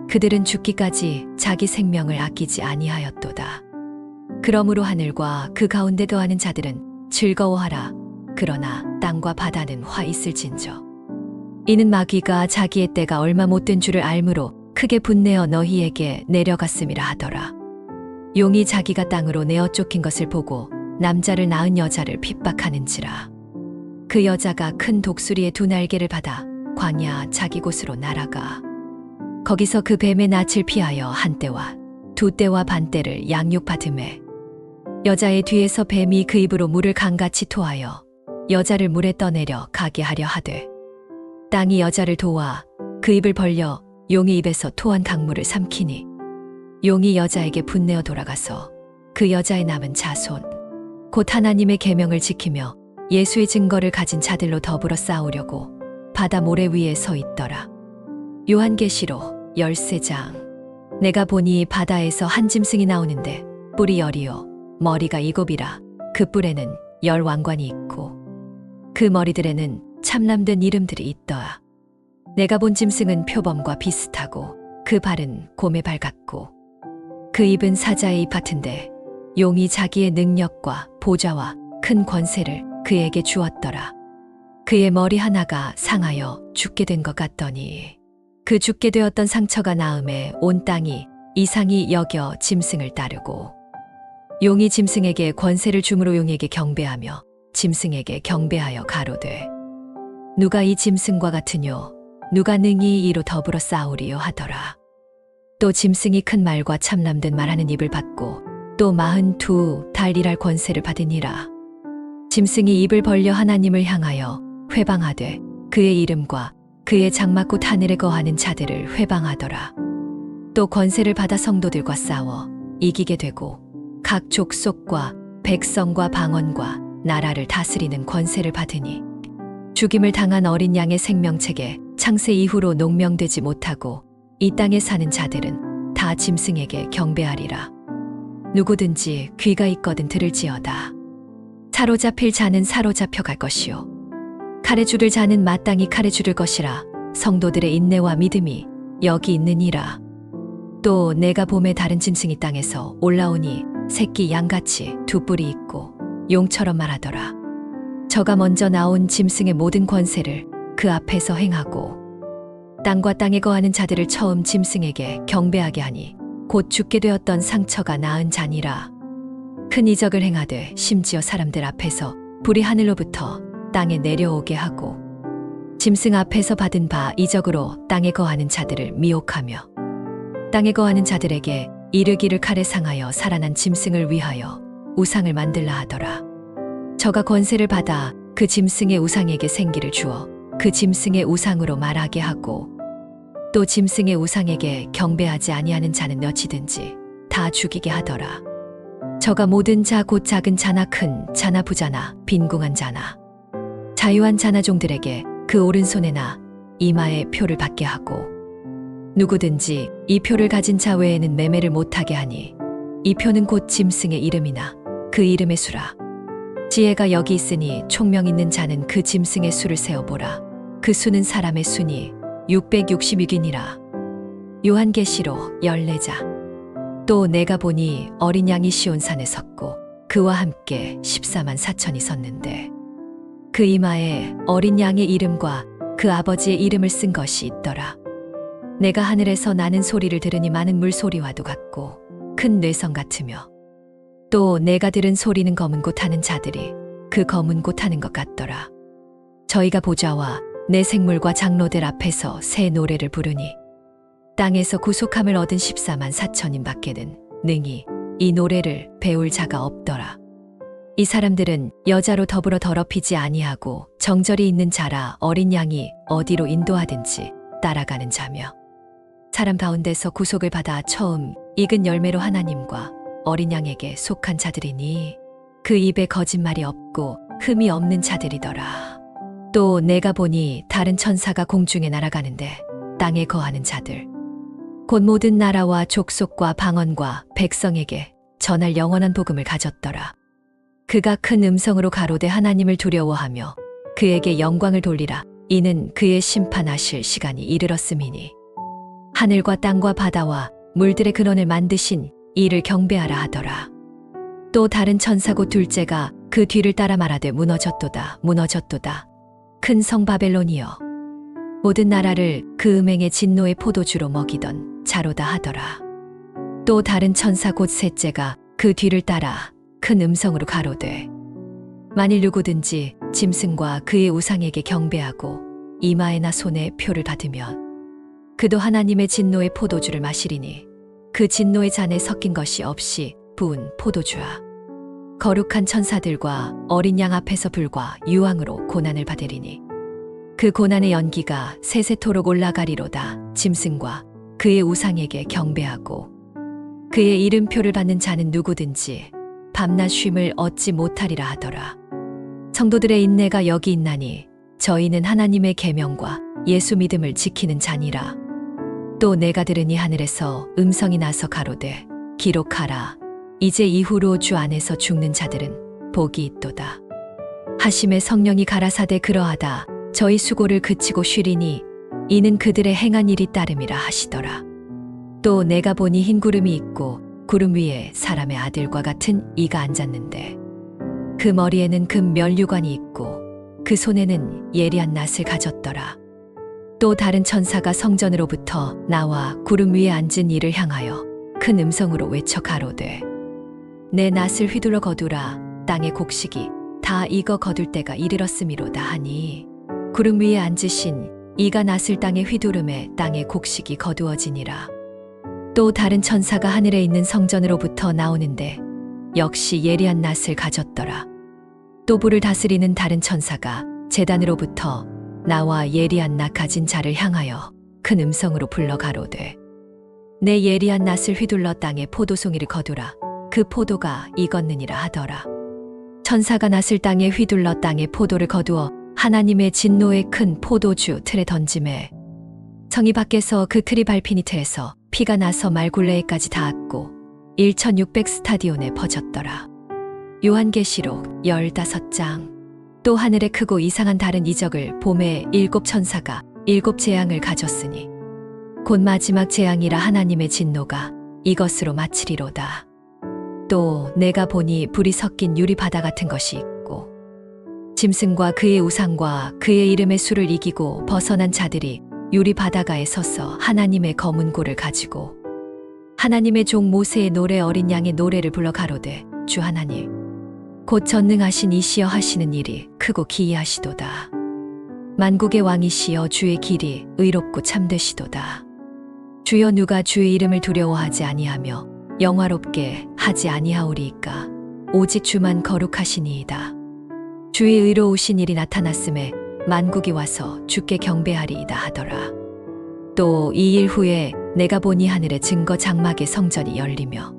그들은 죽기까지 자기 생명을 아끼지 아니하였도다. 그러므로 하늘과 그 가운데 거하는 자들은 즐거워하라. 그러나 땅과 바다는 화 있을진저. 이는 마귀가 자기의 때가 얼마 못된 줄을 알므로 크게 분내어 너희에게 내려갔음이라 하더라. 용이 자기가 땅으로 내어 쫓긴 것을 보고 남자를 낳은 여자를 핍박하는지라. 그 여자가 큰 독수리의 두 날개를 받아 광야 자기 곳으로 날아가 거기서 그 뱀의 낯을 피하여 한 때와 두 때와 반 때를 양육받음에 여자의 뒤에서 뱀이 그 입으로 물을 강같이 토하여 여자를 물에 떠내려 가게 하려 하되 땅이 여자를 도와 그 입을 벌려 용의 입에서 토한 강물을 삼키니 용이 여자에게 분내어 돌아가서 그 여자의 남은 자손 곧 하나님의 계명을 지키며 예수의 증거를 가진 자들로 더불어 싸우려고 바다 모래 위에 서 있더라. 요한계시록 13장. 내가 보니 바다에서 한 짐승이 나오는데 뿔이 10이요 머리가 7이라 그 뿔에는 10 왕관이 있고 그 머리들에는 참람된 이름들이 있더라. 내가 본 짐승은 표범과 비슷하고 그 발은 곰의 발 같고 그 입은 사자의 입 같은데 용이 자기의 능력과 보좌와 큰 권세를 그에게 주었더라. 그의 머리 하나가 상하여 죽게 된 것 같더니 그 죽게 되었던 상처가 나음에 온 땅이 이상히 여겨 짐승을 따르고 용이 짐승에게 권세를 주므로 용에게 경배하며 짐승에게 경배하여 가로되 누가 이 짐승과 같으뇨 누가 능히 이로 더불어 싸우리요 하더라. 또 짐승이 큰 말과 참람된 말하는 입을 받고 또 42달이랄 권세를 받으니라. 짐승이 입을 벌려 하나님을 향하여 회방하되 그의 이름과 그의 장막곧 하늘에 거하는 자들을 회방하더라. 또 권세를 받아 성도들과 싸워 이기게 되고 각 족속과 백성과 방언과 나라를 다스리는 권세를 받으니 죽임을 당한 어린 양의 생명책에 창세 이후로 농명되지 못하고 이 땅에 사는 자들은 다 짐승에게 경배하리라. 누구든지 귀가 있거든 들을지어다. 사로잡힐 자는 사로잡혀 갈 것이요 칼에 죽을 자는 마땅히 칼에 죽을 것이라. 성도들의 인내와 믿음이 여기 있느니라. 또 내가 봄에 다른 짐승이 땅에서 올라오니 새끼 양같이 두 뿔이 있고 용처럼 말하더라. 저가 먼저 나온 짐승의 모든 권세를 그 앞에서 행하고 땅과 땅에 거하는 자들을 처음 짐승에게 경배하게 하니 곧 죽게 되었던 상처가 나은 자니라. 큰 이적을 행하되 심지어 사람들 앞에서 불이 하늘로부터 땅에 내려오게 하고 짐승 앞에서 받은 바 이적으로 땅에 거하는 자들을 미혹하며 땅에 거하는 자들에게 이르기를 칼에 상하여 살아난 짐승을 위하여 우상을 만들라 하더라. 저가 권세를 받아 그 짐승의 우상에게 생기를 주어 그 짐승의 우상으로 말하게 하고 또 짐승의 우상에게 경배하지 아니하는 자는 몇이든지 다 죽이게 하더라. 저가 모든 자 곧 작은 자나 큰 자나 부자나 빈궁한 자나 자유한 자나 종들에게 그 오른손에나 이마에 표를 받게 하고 누구든지 이 표를 가진 자 외에는 매매를 못하게 하니 이 표는 곧 짐승의 이름이나 그 이름의 수라. 지혜가 여기 있으니 총명 있는 자는 그 짐승의 수를 세어보라. 그 수는 사람의 수니 666이니라. 요한계시록 14장. 또 내가 보니 어린 양이 시온산에 섰고 그와 함께 14만 4천이 섰는데 그 이마에 어린 양의 이름과 그 아버지의 이름을 쓴 것이 있더라. 내가 하늘에서 나는 소리를 들으니 많은 물소리와도 같고 큰 뇌성 같으며 또 내가 들은 소리는 검은 곶 하는 자들이 그 검은 곶 하는 것 같더라. 저희가 보좌와 내 생물과 장로들 앞에서 새 노래를 부르니 땅에서 구속함을 얻은 14만 4천인 밖에는 능히 이 노래를 배울 자가 없더라. 이 사람들은 여자로 더불어 더럽히지 아니하고 정절이 있는 자라 어린 양이 어디로 인도하든지 따라가는 자며 사람 가운데서 구속을 받아 처음 익은 열매로 하나님과 어린 양에게 속한 자들이니 그 입에 거짓말이 없고 흠이 없는 자들이더라. 또 내가 보니 다른 천사가 공중에 날아가는데 땅에 거하는 자들 곧 모든 나라와 족속과 방언과 백성에게 전할 영원한 복음을 가졌더라. 그가 큰 음성으로 가로되 하나님을 두려워하며 그에게 영광을 돌리라. 이는 그의 심판하실 시간이 이르렀음이니 하늘과 땅과 바다와 물들의 근원을 만드신 이를 경배하라 하더라. 또 다른 천사 곧 둘째가 그 뒤를 따라 말하되 무너졌도다 무너졌도다 큰 성 바벨론이여 모든 나라를 그 음행의 진노의 포도주로 먹이던 자로다 하더라. 또 다른 천사 곧 셋째가 그 뒤를 따라 큰 음성으로 가로되 만일 누구든지 짐승과 그의 우상에게 경배하고 이마에나 손에 표를 받으면 그도 하나님의 진노의 포도주를 마시리니 그 진노의 잔에 섞인 것이 없이 부은 포도주야. 거룩한 천사들과 어린 양 앞에서 불과 유황으로 고난을 받으리니 그 고난의 연기가 세세토록 올라가리로다. 짐승과 그의 우상에게 경배하고 그의 이름표를 받는 자는 누구든지 밤낮 쉼을 얻지 못하리라 하더라. 성도들의 인내가 여기 있나니 저희는 하나님의 계명과 예수 믿음을 지키는 자니라. 또 내가 들으니 하늘에서 음성이 나서 가로되 기록하라. 이제 이후로 주 안에서 죽는 자들은 복이 있도다. 하심의 성령이 가라사대 그러하다. 저희 수고를 그치고 쉬리니 이는 그들의 행한 일이 따름이라 하시더라. 또 내가 보니 흰 구름이 있고 구름 위에 사람의 아들과 같은 이가 앉았는데 그 머리에는 금 면류관이 있고 그 손에는 예리한 낫을 가졌더라. 또 다른 천사가 성전으로부터 나와 구름 위에 앉은 이를 향하여 큰 음성으로 외쳐 가로되 내 낫을 휘둘러 거두라. 땅의 곡식이 다 익어 거둘 때가 이르렀음이로다 하니 구름 위에 앉으신 이가 낫을 땅에 휘두름에 땅의 곡식이 거두어지니라. 또 다른 천사가 하늘에 있는 성전으로부터 나오는데 역시 예리한 낫을 가졌더라. 또 불을 다스리는 다른 천사가 제단으로부터 나와 예리한 낫 가진 자를 향하여 큰 음성으로 불러 가로되 내 예리한 낫을 휘둘러 땅에 포도송이를 거두라. 그 포도가 익었느니라 하더라. 천사가 낫을 땅에 휘둘러 땅에 포도를 거두어 하나님의 진노의 큰 포도주 틀에 던짐에 성이 밖에서 그 틀이 밟히니 틀에서 피가 나서 말굴레에까지 닿았고 1600 스타디온에 퍼졌더라. 요한계시록 15장. 또 하늘에 크고 이상한 다른 이적을 보매 7 천사가 7 재앙을 가졌으니 곧 마지막 재앙이라 하나님의 진노가 이것으로 마치리로다. 또 내가 보니 불이 섞인 유리 바다 같은 것이 있고 짐승과 그의 우상과 그의 이름의 수를 이기고 벗어난 자들이 유리 바다가에 서서 하나님의 검은 고를 가지고 하나님의 종 모세의 노래 어린 양의 노래를 불러 가로되 주 하나님 곧 전능하신 이시여 하시는 일이 크고 기이하시도다. 만국의 왕이시여 주의 길이 의롭고 참되시도다. 주여 누가 주의 이름을 두려워하지 아니하며 영화롭게 하지 아니하오리이까. 오직 주만 거룩하시니이다. 주의 의로우신 일이 나타났음에 만국이 와서 주께 경배하리이다 하더라. 또 이 일 후에 내가 보니 하늘의 증거 장막의 성전이 열리며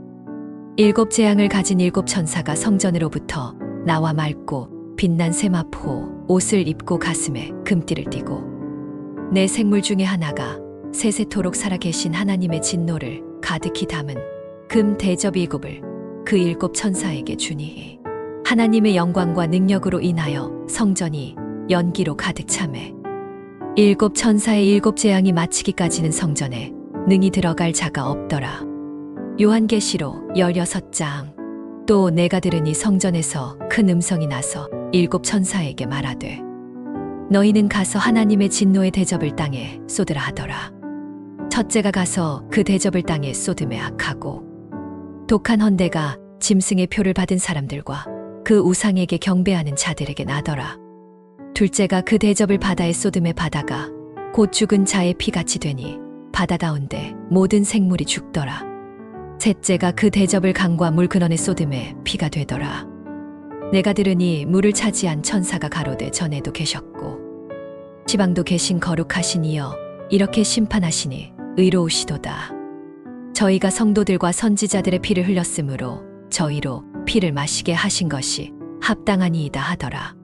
7 재앙을 가진 7 천사가 성전으로부터 나와 맑고 빛난 세마포 옷을 입고 가슴에 금띠를 띠고 내 생물 중에 하나가 세세토록 살아계신 하나님의 진노를 가득히 담은 금 대접 7을 그 7 천사에게 주니 하나님의 영광과 능력으로 인하여 성전이 연기로 가득 차매 7 천사의 7 재앙이 마치기까지는 성전에 능히 들어갈 자가 없더라. 요한계시록 16장. 또 내가 들으니 성전에서 큰 음성이 나서 7 천사에게 말하되 너희는 가서 하나님의 진노의 대접을 땅에 쏟으라 하더라. 첫째가 가서 그 대접을 땅에 쏟음에 악하고 독한 헌대가 짐승의 표를 받은 사람들과 그 우상에게 경배하는 자들에게 나더라. 둘째가 그 대접을 바다에 쏟음에 바다가 곧 죽은 자의 피같이 되니 바다 가운데 모든 생물이 죽더라. 셋째가 그 대접을 강과 물 근원에 쏟음에 피가 되더라. 내가 들으니 물을 차지한 천사가 가로되 전에도 계셨고 지방도 계신 거룩하신 이여 이렇게 심판하시니 의로우시도다. 저희가 성도들과 선지자들의 피를 흘렸으므로 저희로 피를 마시게 하신 것이 합당하니이다 하더라.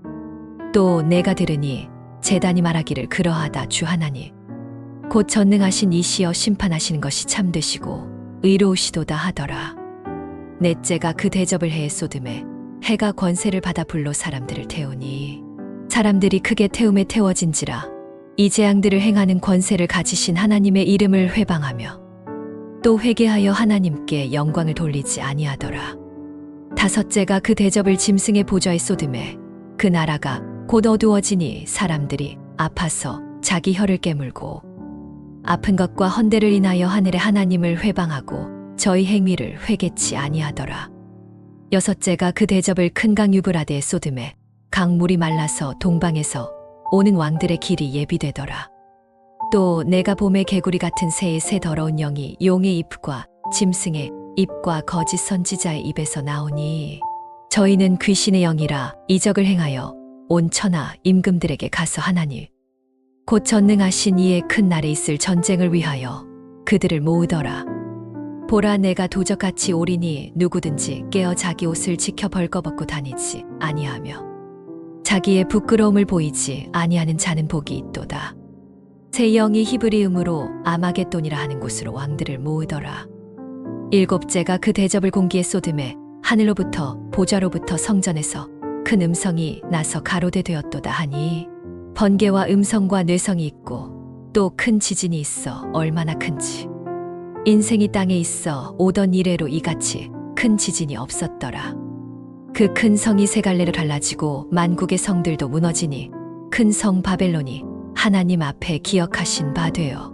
또 내가 들으니 제단이 말하기를 그러하다 주 하나니 곧 전능하신 이시여 심판하시는 것이 참되시고 의로우시도다 하더라. 넷째가 그 대접을 해에 쏟음에 해가 권세를 받아 불로 사람들을 태우니 사람들이 크게 태움에 태워진지라. 이 재앙들을 행하는 권세를 가지신 하나님의 이름을 회방하며 또 회개하여 하나님께 영광을 돌리지 아니하더라. 다섯째가 그 대접을 짐승의 보좌에 쏟음에 그 나라가 곧 어두워지니 사람들이 아파서 자기 혀를 깨물고 아픈 것과 헌대를 인하여 하늘의 하나님을 회방하고 저희 행위를 회개치 아니하더라. 여섯째가 그 대접을 큰 강 유브라데에 쏟음에 강물이 말라서 동방에서 오는 왕들의 길이 예비되더라. 또 내가 봄의 개구리 같은 새의 새 더러운 영이 용의 입과 짐승의 입과 거짓 선지자의 입에서 나오니 저희는 귀신의 영이라 이적을 행하여 온 천하 임금들에게 가서 하나니 곧 전능하신 이의 큰 날에 있을 전쟁을 위하여 그들을 모으더라. 보라 내가 도적같이 오리니 누구든지 깨어 자기 옷을 지켜 벌거벗고 다니지 아니하며 자기의 부끄러움을 보이지 아니하는 자는 복이 있도다. 새 영이 히브리음으로 아마겟돈이라 하는 곳으로 왕들을 모으더라. 일곱째가 그 대접을 공기에 쏟음에 하늘로부터 보좌로부터 성전에서 큰 음성이 나서 가로되 되었도다 하니 번개와 음성과 뇌성이 있고 또 큰 지진이 있어 얼마나 큰지 인생이 땅에 있어 오던 이래로 이같이 큰 지진이 없었더라. 그 큰 성이 세 갈래로 갈라지고 만국의 성들도 무너지니 큰 성 바벨론이 하나님 앞에 기억하신 바 되어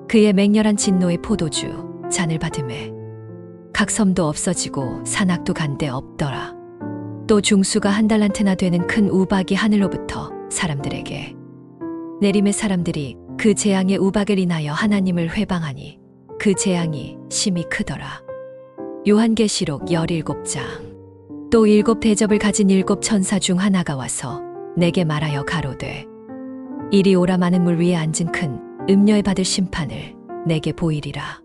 그의 맹렬한 진노의 포도주 잔을 받음에 각 섬도 없어지고 산악도 간데 없더라. 또 중수가 한 달란트나 되는 큰 우박이 하늘로부터 사람들에게 내림의 사람들이 그 재앙의 우박을 인하여 하나님을 회방하니 그 재앙이 심히 크더라. 요한계시록 17장. 또 일곱 대접을 가진 일곱 천사 중 하나가 와서 내게 말하여 가로되 이리 오라. 많은 물 위에 앉은 큰 음녀에 받을 심판을 내게 보이리라.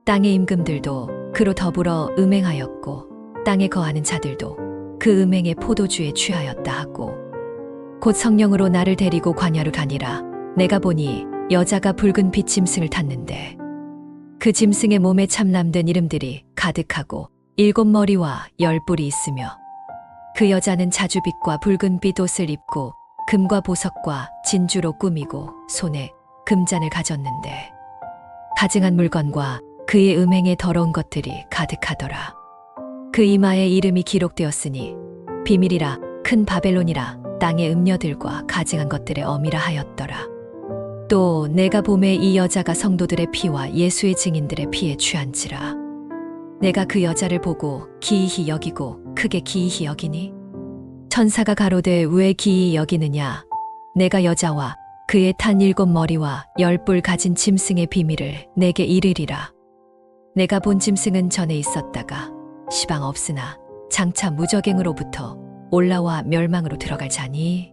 땅의 임금들도 그로 더불어 음행하였고 땅에 거하는 자들도 그 음행의 포도주에 취하였다 하고 곧 성령으로 나를 데리고 광야로 가니라. 내가 보니 여자가 붉은 빛 짐승을 탔는데 그 짐승의 몸에 참남된 이름들이 가득하고 7머리와 10뿔이 있으며 그 여자는 자주빛과 붉은빛 옷을 입고 금과 보석과 진주로 꾸미고 손에 금잔을 가졌는데 가증한 물건과 그의 음행에 더러운 것들이 가득하더라. 그 이마에 이름이 기록되었으니 비밀이라 큰 바벨론이라 땅의 음녀들과 가증한 것들의 어미라 하였더라. 또 내가 보매 이 여자가 성도들의 피와 예수의 증인들의 피에 취한지라. 내가 그 여자를 보고 기이히 여기고 크게 기이히 여기니 천사가 가로되 왜 기이히 여기느냐. 내가 여자와 그의 탄 7머리와 10뿔 가진 짐승의 비밀을 내게 이르리라. 내가 본 짐승은 전에 있었다가 시방 없으나 장차 무적행으로부터 올라와 멸망으로 들어갈 자니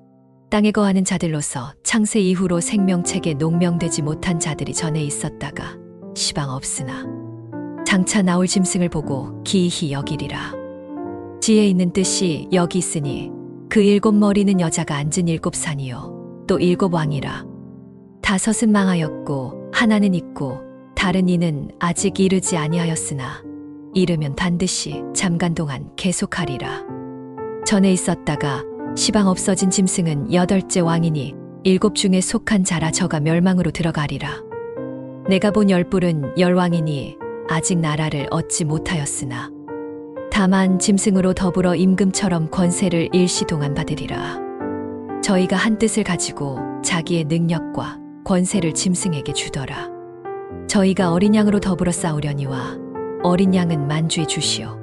땅에 거하는 자들로서 창세 이후로 생명책에 농명되지 못한 자들이 전에 있었다가 시방 없으나 장차 나올 짐승을 보고 기이히 여기리라. 지혜 있는 뜻이 여기 있으니 그 7머리는 여자가 앉은 7산이요 또 7왕이라. 5은 망하였고 하나는 있고 다른 이는 아직 이르지 아니하였으나 이르면 반드시 잠깐 동안 계속하리라. 전에 있었다가 시방 없어진 짐승은 8째 왕이니 7 중에 속한 자라. 저가 멸망으로 들어가리라. 내가 본 10뿔은 10왕이니 아직 나라를 얻지 못하였으나 다만 짐승으로 더불어 임금처럼 권세를 일시 동안 받으리라. 저희가 한 뜻을 가지고 자기의 능력과 권세를 짐승에게 주더라. 저희가 어린 양으로 더불어 싸우려니와 어린 양은 만주의 주시오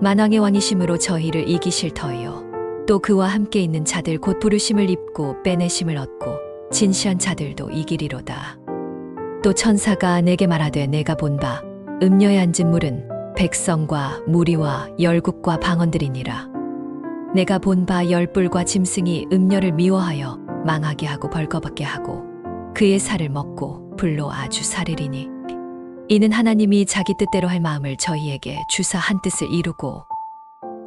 만왕의 왕이심으로 저희를 이기실 터이요 또 그와 함께 있는 자들 곧 부르심을 입고 빼내심을 얻고 진시한 자들도 이기리로다. 또 천사가 내게 말하되 내가 본 바 음녀에 앉은 물은 백성과 무리와 열국과 방언들이니라. 내가 본 바 열불과 짐승이 음녀를 미워하여 망하게 하고 벌거벗게 하고 그의 살을 먹고 불로 아주 사르리니 이는 하나님이 자기 뜻대로 할 마음을 저희에게 주사 한 뜻을 이루고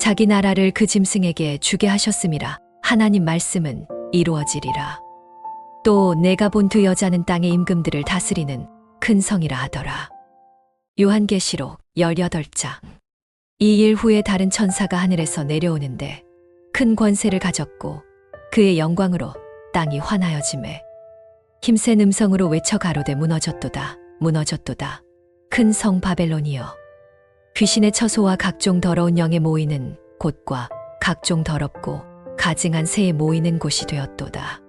자기 나라를 그 짐승에게 주게 하셨음이라. 하나님 말씀은 이루어지리라. 또 내가 본 두 여자는 땅의 임금들을 다스리는 큰 성이라 하더라. 요한계시록 18장. 이 일 후에 다른 천사가 하늘에서 내려오는데 큰 권세를 가졌고 그의 영광으로 땅이 환하여지매 힘센 음성으로 외쳐 가로되 무너졌도다 무너졌도다 큰 성 바벨론이여 귀신의 처소와 각종 더러운 영에 모이는 곳과 각종 더럽고 가증한 새에 모이는 곳이 되었도다.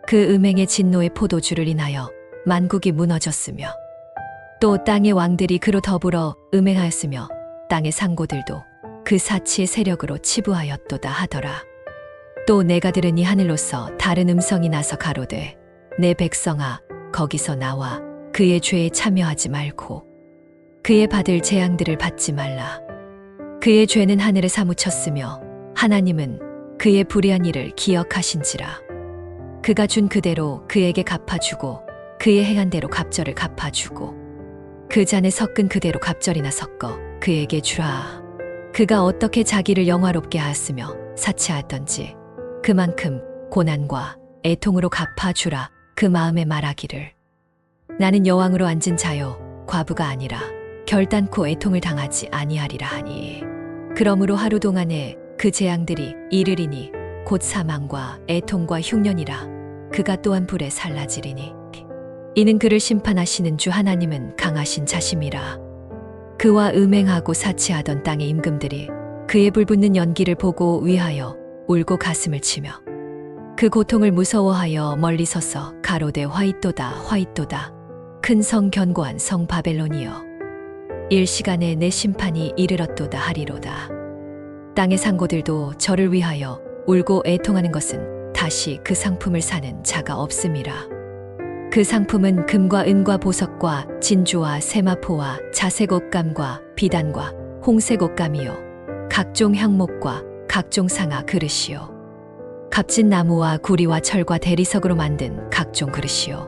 그 음행의 진노의 포도주를 인하여 만국이 무너졌으며 또 땅의 왕들이 그로 더불어 음행하였으며 땅의 상고들도 그 사치의 세력으로 치부하였도다 하더라. 또 내가 들으니 하늘로서 다른 음성이 나서 가로되 내 백성아 거기서 나와 그의 죄에 참여하지 말고 그의 받을 재앙들을 받지 말라. 그의 죄는 하늘에 사무쳤으며 하나님은 그의 불의한 일을 기억하신지라. 그가 준 그대로 그에게 갚아주고 그의 행한 대로 갑절을 갚아주고 그 잔에 섞은 그대로 갑절이나 섞어 그에게 주라. 그가 어떻게 자기를 영화롭게 하였으며 사치하였던지 그만큼 고난과 애통으로 갚아주라. 그 마음에 말하기를 나는 여왕으로 앉은 자요 과부가 아니라 결단코 애통을 당하지 아니하리라 하니 그러므로 하루 동안에 그 재앙들이 이르리니 곧 사망과 애통과 흉년이라. 그가 또한 불에 살라지리니 이는 그를 심판하시는 주 하나님은 강하신 자심이라. 그와 음행하고 사치하던 땅의 임금들이 그의 불붙는 연기를 보고 위하여 울고 가슴을 치며 그 고통을 무서워하여 멀리 서서 가로되 화이또다 화이또다 큰 성 견고한 성 바벨론이여 일시간에 내 심판이 이르렀도다 하리로다. 땅의 상고들도 저를 위하여 울고 애통하는 것은 다시 그 상품을 사는 자가 없음이라. 그 상품은 금과 은과 보석과 진주와 세마포와 자색 옷감과 비단과 홍색 옷감이요 각종 향목과 각종 상아 그릇이요 값진 나무와 구리와 철과 대리석으로 만든 각종 그릇이요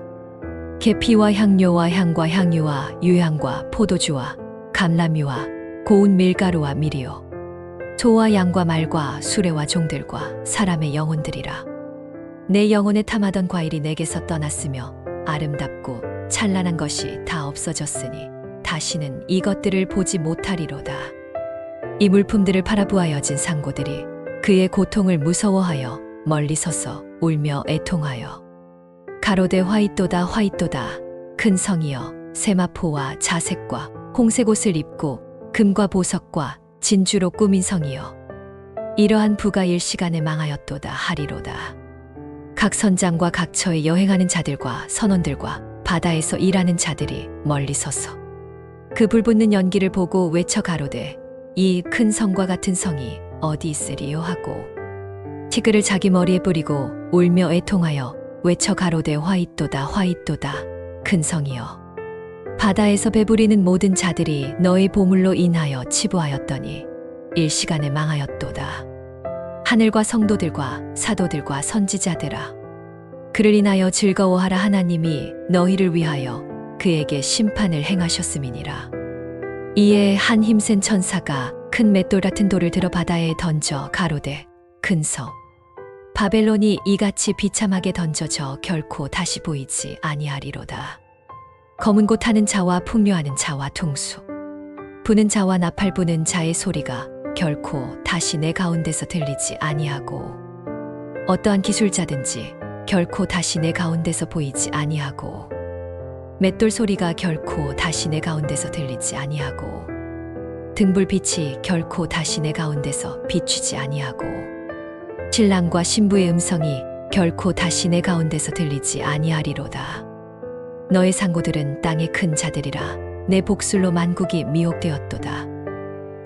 계피와 향료와 향과 향유와 유향과 포도주와 감람유와 고운 밀가루와 밀이요 소와 양과 말과 수레와 종들과 사람의 영혼들이라. 내 영혼에 탐하던 과일이 내게서 떠났으며 아름답고 찬란한 것이 다 없어졌으니 다시는 이것들을 보지 못하리로다. 이 물품들을 팔아부하 여진 상고들이 그의 고통을 무서워하여 멀리 서서 울며 애통하여 가로되 화이또다 화이또다 큰 성이여 세마포와 자색과 홍색 옷을 입고 금과 보석과 진주로 꾸민 성이여 이러한 부가 일시간에 망하였도다 하리로다. 각 선장과 각 처에 여행하는 자들과 선원들과 바다에서 일하는 자들이 멀리 서서 그 불붙는 연기를 보고 외쳐 가로되 이 큰 성과 같은 성이 어디 있으리요 하고 티끌을 자기 머리에 뿌리고 울며 애통하여 외쳐 가로되 화이또다 화이또다 큰 성이여 바다에서 배부리는 모든 자들이 너의 보물로 인하여 치부하였더니 일시간에 망하였도다. 하늘과 성도들과 사도들과 선지자들아 그를 인하여 즐거워하라. 하나님이 너희를 위하여 그에게 심판을 행하셨음이니라. 이에 한 힘센 천사가 큰 맷돌 같은 돌을 들어 바다에 던져 가로되 큰 성 바벨론이 이같이 비참하게 던져져 결코 다시 보이지 아니하리로다. 검은 곳 타는 자와 풍류하는 자와 퉁수 부는 자와 나팔 부는 자의 소리가 결코 다시 내 가운데서 들리지 아니하고 어떠한 기술자든지 결코 다시 내 가운데서 보이지 아니하고 맷돌 소리가 결코 다시 내 가운데서 들리지 아니하고 등불빛이 결코 다시 내 가운데서 비추지 아니하고 신랑과 신부의 음성이 결코 다시 내 가운데서 들리지 아니하리로다. 너의 상고들은 땅의 큰 자들이라 내 복술로 만국이 미혹되었도다.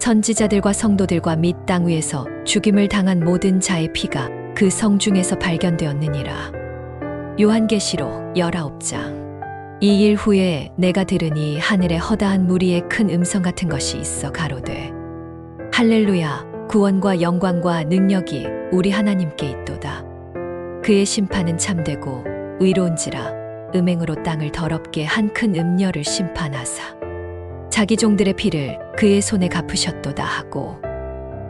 선지자들과 성도들과 및 땅 위에서 죽임을 당한 모든 자의 피가 그 성 중에서 발견되었느니라. 요한계시록 19장. 이 일 후에 내가 들으니 하늘에 허다한 무리의 큰 음성 같은 것이 있어 가로되 할렐루야, 구원과 영광과 능력이 우리 하나님께 있도다. 그의 심판은 참되고 의로운지라 음행으로 땅을 더럽게 한 큰 음녀를 심판하사 자기 종들의 피를 그의 손에 갚으셨도다 하고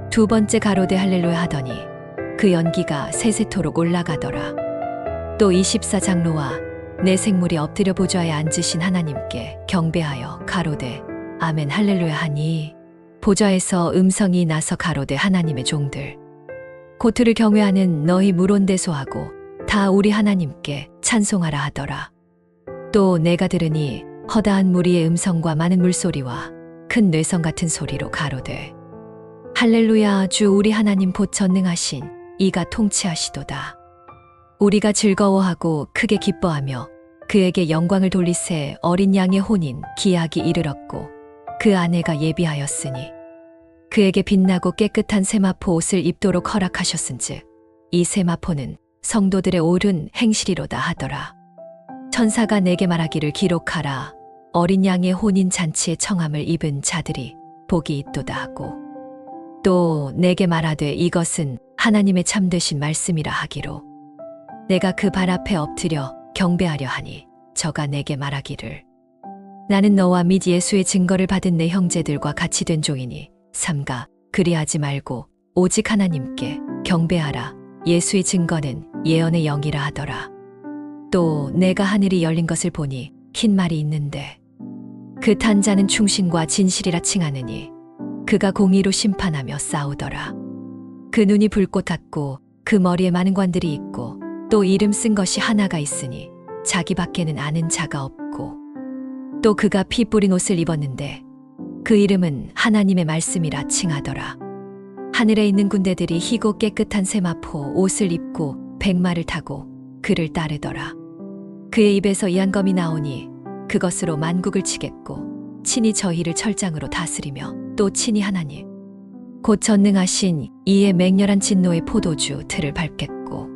두 번째 가로되 할렐루야 하더니 그 연기가 세세토록 올라가더라. 또 24장로와 내 생물이 엎드려 보좌에 앉으신 하나님께 경배하여 가로되 아멘 할렐루야 하니 보좌에서 음성이 나서 가로되 하나님의 종들 곧 그를 경외하는 너희 물온대소하고 다 우리 하나님께 찬송하라 하더라. 또 내가 들으니 허다한 무리의 음성과 많은 물소리와 큰 뇌성 같은 소리로 가로되 할렐루야, 주 우리 하나님 곧 전능하신 이가 통치하시도다. 우리가 즐거워하고 크게 기뻐하며 그에게 영광을 돌리세. 어린 양의 혼인 기약이 이르렀고 그 아내가 예비하였으니 그에게 빛나고 깨끗한 세마포 옷을 입도록 허락하셨은즉 이 세마포는 성도들의 옳은 행실이로다 하더라. 천사가 내게 말하기를 기록하라. 어린 양의 혼인 잔치의 청함을 입은 자들이 복이 있도다 하고 또 내게 말하되 이것은 하나님의 참되신 말씀이라 하기로 내가 그 발 앞에 엎드려 경배하려 하니 저가 내게 말하기를 나는 너와 및 예수의 증거를 받은 내 형제들과 같이 된 종이니 삼가 그리하지 말고 오직 하나님께 경배하라. 예수의 증거는 예언의 영이라 하더라. 또 내가 하늘이 열린 것을 보니 흰 말이 있는데 그 탄 자는 충신과 진실이라 칭하느니 그가 공의로 심판하며 싸우더라. 그 눈이 불꽃 같고 그 머리에 많은 관들이 있고 또 이름 쓴 것이 하나가 있으니 자기밖에는 아는 자가 없고 또 그가 피 뿌린 옷을 입었는데 그 이름은 하나님의 말씀이라 칭하더라. 하늘에 있는 군대들이 희고 깨끗한 세마포 옷을 입고 백마를 타고 그를 따르더라. 그의 입에서 이한검이 나오니 그것으로 만국을 치겠고 친히 저희를 철장으로 다스리며 또 친히 하나님 곧 전능하신 이의 맹렬한 진노의 포도주 틀을 밟겠고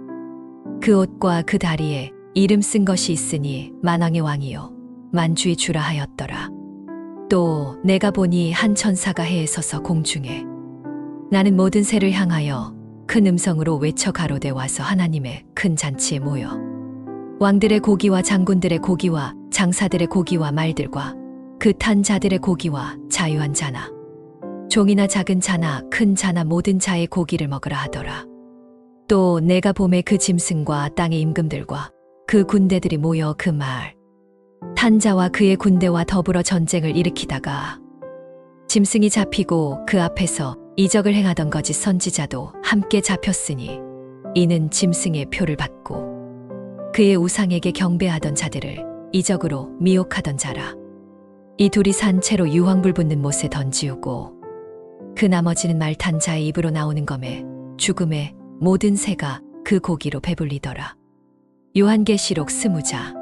그 옷과 그 다리에 이름 쓴 것이 있으니 만왕의 왕이요 만주의 주라 하였더라. 또 내가 보니 한 천사가 해에 서서 공중에 나는 모든 새를 향하여 큰 음성으로 외쳐 가로되 와서 하나님의 큰 잔치에 모여 왕들의 고기와 장군들의 고기와 장사들의 고기와 말들과 그 탄 자들의 고기와 자유한 자나 종이나 작은 자나 큰 자나 모든 자의 고기를 먹으라 하더라. 또 내가 봄에 그 짐승과 땅의 임금들과 그 군대들이 모여 그 말 탄 자와 그의 군대와 더불어 전쟁을 일으키다가 짐승이 잡히고 그 앞에서 이적을 행하던 거짓 선지자도 함께 잡혔으니 이는 짐승의 표를 받고 그의 우상에게 경배하던 자들을 이적으로 미혹하던 자라. 이 둘이 산 채로 유황불 붙는 못에 던지우고 그 나머지는 말 탄 자의 입으로 나오는 검에 죽음의 모든 새가 그 고기로 배불리더라. 요한계시록 20장.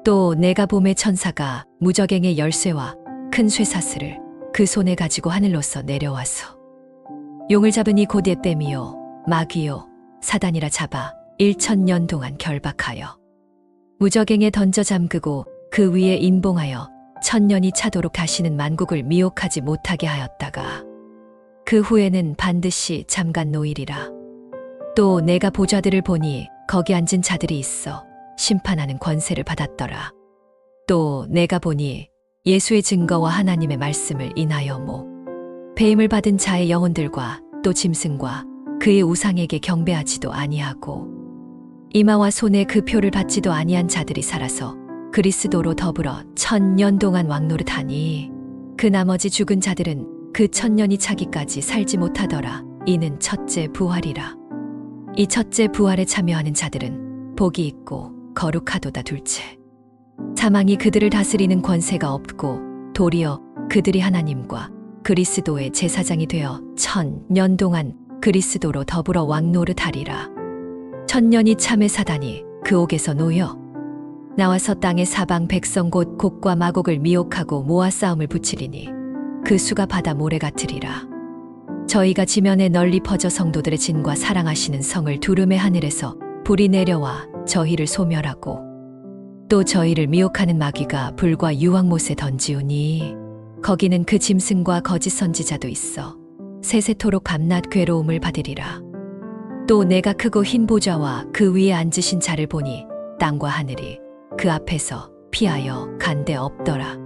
또 내가 봄에 천사가 무저갱의 열쇠와 큰 쇠사슬을 그 손에 가지고 하늘로서 내려와서 용을 잡으니 곧 옛뱀이요 마귀요 사단이라 잡아 1000년 동안 결박하여 무저갱에 던져 잠그고 그 위에 인봉하여 1000년이 차도록 가시는 만국을 미혹하지 못하게 하였다가 그 후에는 반드시 잠깐 노일이라. 또 내가 보좌들을 보니 거기 앉은 자들이 있어 심판하는 권세를 받았더라. 또 내가 보니 예수의 증거와 하나님의 말씀을 인하여 배임을 받은 자의 영혼들과 또 짐승과 그의 우상에게 경배하지도 아니하고 이마와 손에 그 표를 받지도 아니한 자들이 살아서 그리스도로 더불어 1000년 동안 왕노릇하니 그 나머지 죽은 자들은 그 1000년이 차기까지 살지 못하더라. 이는 첫째 부활이라. 이 첫째 부활에 참여하는 자들은 복이 있고 거룩하도다. 둘째 사망이 그들을 다스리는 권세가 없고 도리어 그들이 하나님과 그리스도의 제사장이 되어 1000년 동안 그리스도로 더불어 왕노릇하리라. 1000년이 참의 사단이 그 옥에서 놓여 나와서 땅의 사방 백성 곧 곡과 마곡을 미혹하고 모아 싸움을 붙이리니 그 수가 바다 모래 같으리라. 저희가 지면에 널리 퍼져 성도들의 진과 사랑하시는 성을 두루매 하늘에서 불이 내려와 저희를 소멸하고 또 저희를 미혹하는 마귀가 불과 유황못에 던지우니 거기는 그 짐승과 거짓 선지자도 있어 세세토록 밤낮 괴로움을 받으리라. 또 내가 크고 흰 보좌와 그 위에 앉으신 자를 보니 땅과 하늘이 그 앞에서 피하여 간데 없더라.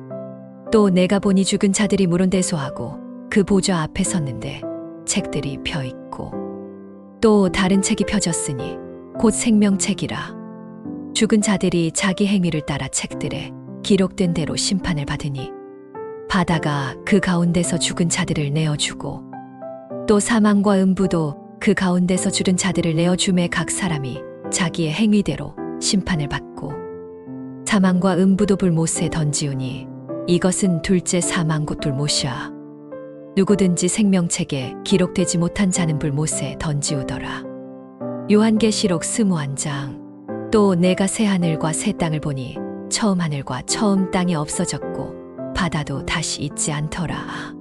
또 내가 보니 죽은 자들이 물은대소하고 그 보좌 앞에 섰는데 책들이 펴 있고 또 다른 책이 펴졌으니 곧 생명책이라. 죽은 자들이 자기 행위를 따라 책들에 기록된 대로 심판을 받으니 바다가 그 가운데서 죽은 자들을 내어주고 또 사망과 음부도 그 가운데서 죽은 자들을 내어줌에 각 사람이 자기의 행위대로 심판을 받고 사망과 음부도 불못에 던지우니 이것은 둘째 사망 곧 불못이야. 누구든지 생명책에 기록되지 못한 자는 불못에 던지우더라. 요한계시록 21장. 또 내가 새 하늘과 새 땅을 보니 처음 하늘과 처음 땅이 없어졌고 바다도 다시 있지 않더라.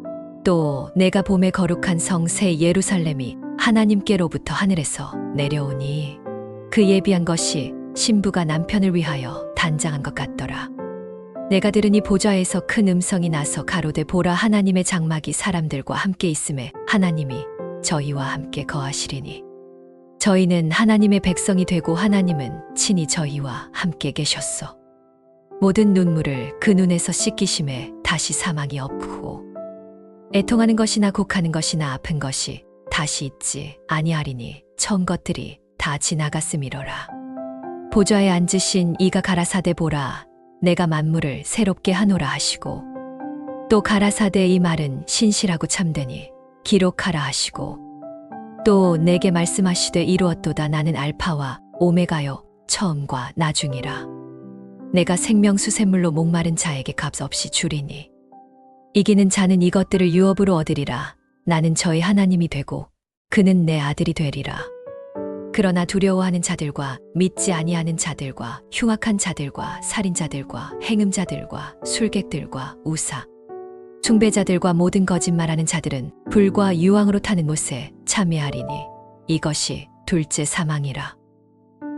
또 내가 봄에 거룩한 성 새 예루살렘이 하나님께로부터 하늘에서 내려오니 그 예비한 것이 신부가 남편을 위하여 단장한 것 같더라. 내가 들으니 보좌에서 큰 음성이 나서 가로되 보라 하나님의 장막이 사람들과 함께 있음에 하나님이 저희와 함께 거하시리니 저희는 하나님의 백성이 되고 하나님은 친히 저희와 함께 계셨어. 모든 눈물을 그 눈에서 씻기심에 다시 사망이 없고 애통하는 것이나 곡하는 것이나 아픈 것이 다시 있지 아니하리니 처음 것들이 다 지나갔음이로라. 보좌에 앉으신 이가 가라사대 보라 내가 만물을 새롭게 하노라 하시고 또 가라사대 이 말은 신실하고 참되니 기록하라 하시고 또 내게 말씀하시되 이루었도다 나는 알파와 오메가요 처음과 나중이라. 내가 생명수 샘물로 목마른 자에게 값없이 주리니 이기는 자는 이것들을 유업으로 얻으리라. 나는 저의 하나님이 되고 그는 내 아들이 되리라. 그러나 두려워하는 자들과 믿지 아니하는 자들과 흉악한 자들과 살인자들과 행음자들과 술객들과 우사 숭배자들과 모든 거짓말하는 자들은 불과 유황으로 타는 못에 참여하리니 이것이 둘째 사망이라.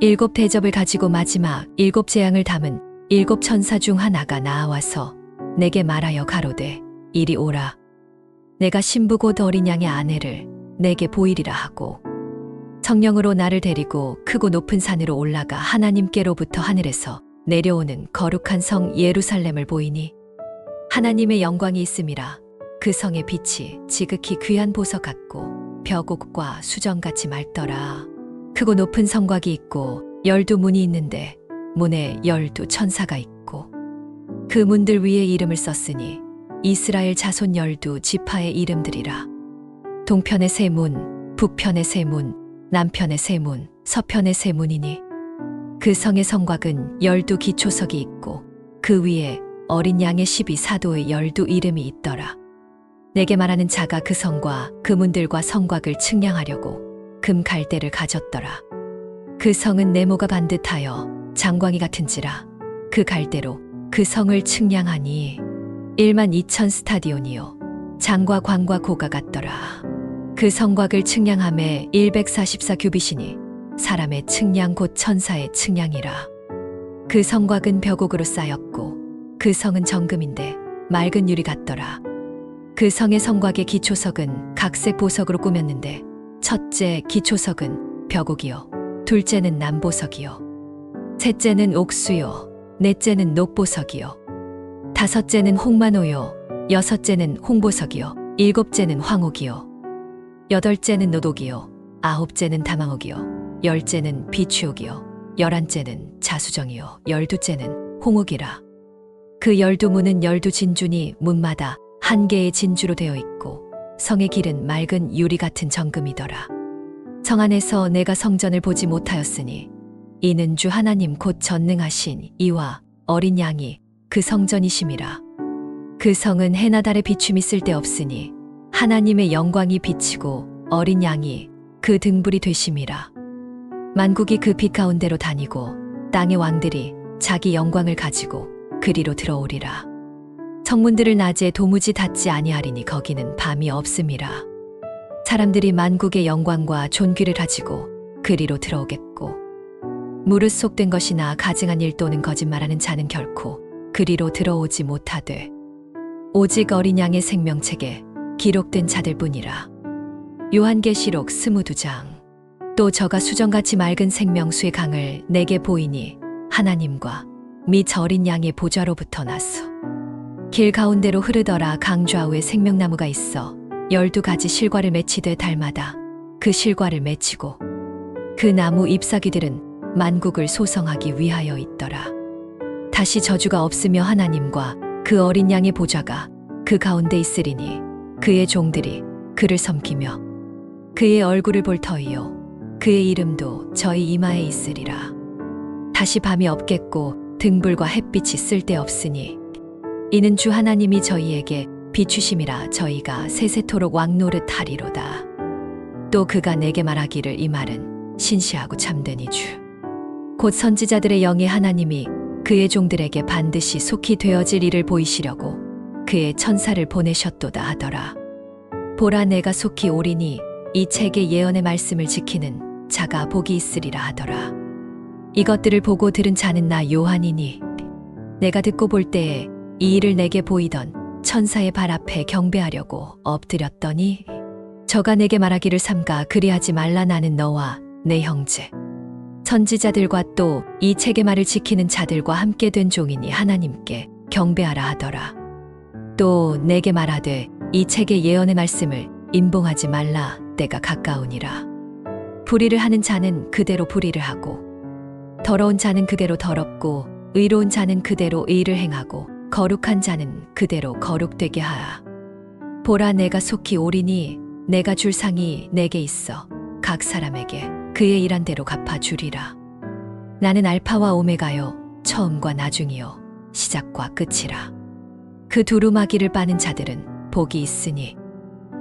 7 대접을 가지고 마지막 7 재앙을 담은 7 천사 중 하나가 나와서 내게 말하여 가로되 이리 오라. 내가 신부 곧 어린 양의 아내를 내게 보이리라 하고 성령으로 나를 데리고 크고 높은 산으로 올라가 하나님께로부터 하늘에서 내려오는 거룩한 성 예루살렘을 보이니 하나님의 영광이 있음이라. 그 성의 빛이 지극히 귀한 보석 같고 벼곡과 수정같이 맑더라. 크고 높은 성곽이 있고 12 문이 있는데 문에 12 천사가 있고 그 문들 위에 이름을 썼으니 이스라엘 자손 12 지파의 이름들이라. 동편의 세 문, 북편의 세 문, 남편의 세 문, 서편의 세 문이니 그 성의 성곽은 12 기초석이 있고 그 위에 어린 양의 12사도의 12 이름이 있더라. 내게 말하는 자가 그 성과 그 문들과 성곽을 측량하려고 금 갈대를 가졌더라. 그 성은 네모가 반듯하여 장광이 같은지라. 그 갈대로 그 성을 측량하니 12,000 스타디온이요 장과 광과 고가 같더라. 그 성곽을 측량함에 144 규빗이니 사람의 측량 곧 천사의 측량이라. 그 성곽은 벼곡으로 쌓였고 그 성은 정금인데 맑은 유리 같더라. 그 성의 성곽의 기초석은 각색 보석으로 꾸몄는데 첫째 기초석은 벼곡이요 둘째는 남보석이요 셋째는 옥수요 넷째는 녹보석이요 다섯째는 홍마노요 여섯째는 홍보석이요 일곱째는 황옥이요 여덟째는 노독이요 아홉째는 다망옥이요 열째는 비추옥이요 11째는 자수정이요 12째는 홍옥이라. 그 12문은 12 진주니 문마다 한 개의 진주로 되어 있고 성의 길은 맑은 유리 같은 정금이더라. 성 안에서 내가 성전을 보지 못하였으니 이는 주 하나님 곧 전능하신 이와 어린 양이 그 성전이심이라. 그 성은 해나 달의 비춤이 쓸데없으니 하나님의 영광이 비치고 어린 양이 그 등불이 되심이라. 만국이 그 빛 가운데로 다니고 땅의 왕들이 자기 영광을 가지고 그리로 들어오리라. 성문들을 낮에 도무지 닫지 아니하리니 거기는 밤이 없음이라. 사람들이 만국의 영광과 존귀를 가지고 그리로 들어오겠고 무릇 속된 것이나 가증한 일 또는 거짓말하는 자는 결코 그리로 들어오지 못하되 오직 어린 양의 생명책에 기록된 자들뿐이라. 요한계시록 22장. 또 저가 수정같이 맑은 생명수의 강을 내게 보이니 하나님과 및 어린 양의 보좌로부터 나서 길 가운데로 흐르더라. 강 좌우에 생명나무가 있어 12가지 실과를 맺히되 달마다 그 실과를 맺히고 그 나무 잎사귀들은 만국을 소성하기 위하여 있더라. 다시 저주가 없으며 하나님과 그 어린 양의 보좌가 그 가운데 있으리니 그의 종들이 그를 섬기며 그의 얼굴을 볼 터이요 그의 이름도 저희 이마에 있으리라. 다시 밤이 없겠고 등불과 햇빛이 쓸데없으니 이는 주 하나님이 저희에게 비추심이라. 저희가 세세토록 왕노릇 하리로다. 또 그가 내게 말하기를 이 말은 신시하고 참되니 주 곧 선지자들의 영의 하나님이 그의 종들에게 반드시 속히 되어질 일을 보이시려고 그의 천사를 보내셨도다 하더라. 보라, 내가 속히 오리니 이 책의 예언의 말씀을 지키는 자가 복이 있으리라 하더라. 이것들을 보고 들은 자는 나 요한이니 내가 듣고 볼 때에 이 일을 내게 보이던 천사의 발 앞에 경배하려고 엎드렸더니 저가 내게 말하기를 삼가 그리하지 말라. 나는 너와 내 형제 선지자들과 또 이 책의 말을 지키는 자들과 함께 된 종이니 하나님께 경배하라 하더라. 또 내게 말하되 이 책의 예언의 말씀을 임봉하지 말라. 때가 가까우니라. 불의를 하는 자는 그대로 불의를 하고 더러운 자는 그대로 더럽고 의로운 자는 그대로 의를 행하고 거룩한 자는 그대로 거룩되게 하라. 보라, 내가 속히 오리니 내가 줄 상이 내게 있어 각 사람에게 그의 일한 대로 갚아주리라. 나는 알파와 오메가요 처음과 나중이요 시작과 끝이라. 그 두루마기를 빠는 자들은 복이 있으니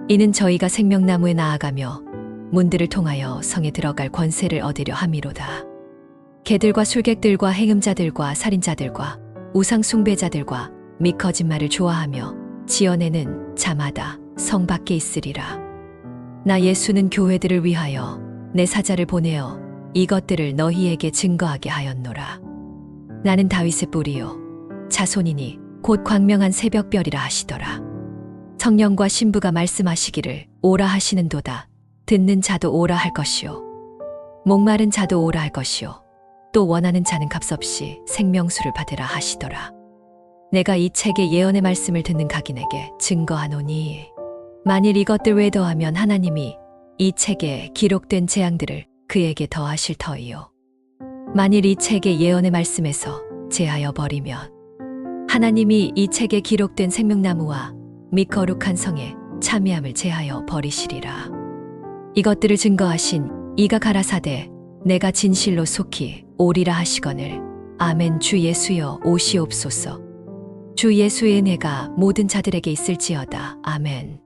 이는 저희가 생명나무에 나아가며 문들을 통하여 성에 들어갈 권세를 얻으려 함이로다. 개들과 술객들과 행음자들과 살인자들과 우상 숭배자들과 및 거짓말을 좋아하며 지어내는 자마다 성 밖에 있으리라. 나 예수는 교회들을 위하여 내 사자를 보내어 이것들을 너희에게 증거하게 하였노라. 나는 다윗의 뿌리요 자손이니 곧 광명한 새벽별이라 하시더라. 성령과 신부가 말씀하시기를 오라 하시는도다. 듣는 자도 오라 할 것이요 목마른 자도 오라 할 것이요 또 원하는 자는 값없이 생명수를 받으라 하시더라. 내가 이 책의 예언의 말씀을 듣는 각인에게 증거하노니 만일 이것들 외에 더하면 하나님이 이 책에 기록된 재앙들을 그에게 더하실 터이요 만일 이 책의 예언의 말씀에서 제하여 버리면 하나님이 이 책에 기록된 생명나무와 및 거룩한 성에 참여함을 제하여 버리시리라. 이것들을 증거하신 이가 가라사대 내가 진실로 속히 오리라 하시거늘 아멘. 주 예수여 오시옵소서. 주 예수의 은혜가 모든 자들에게 있을지어다. 아멘.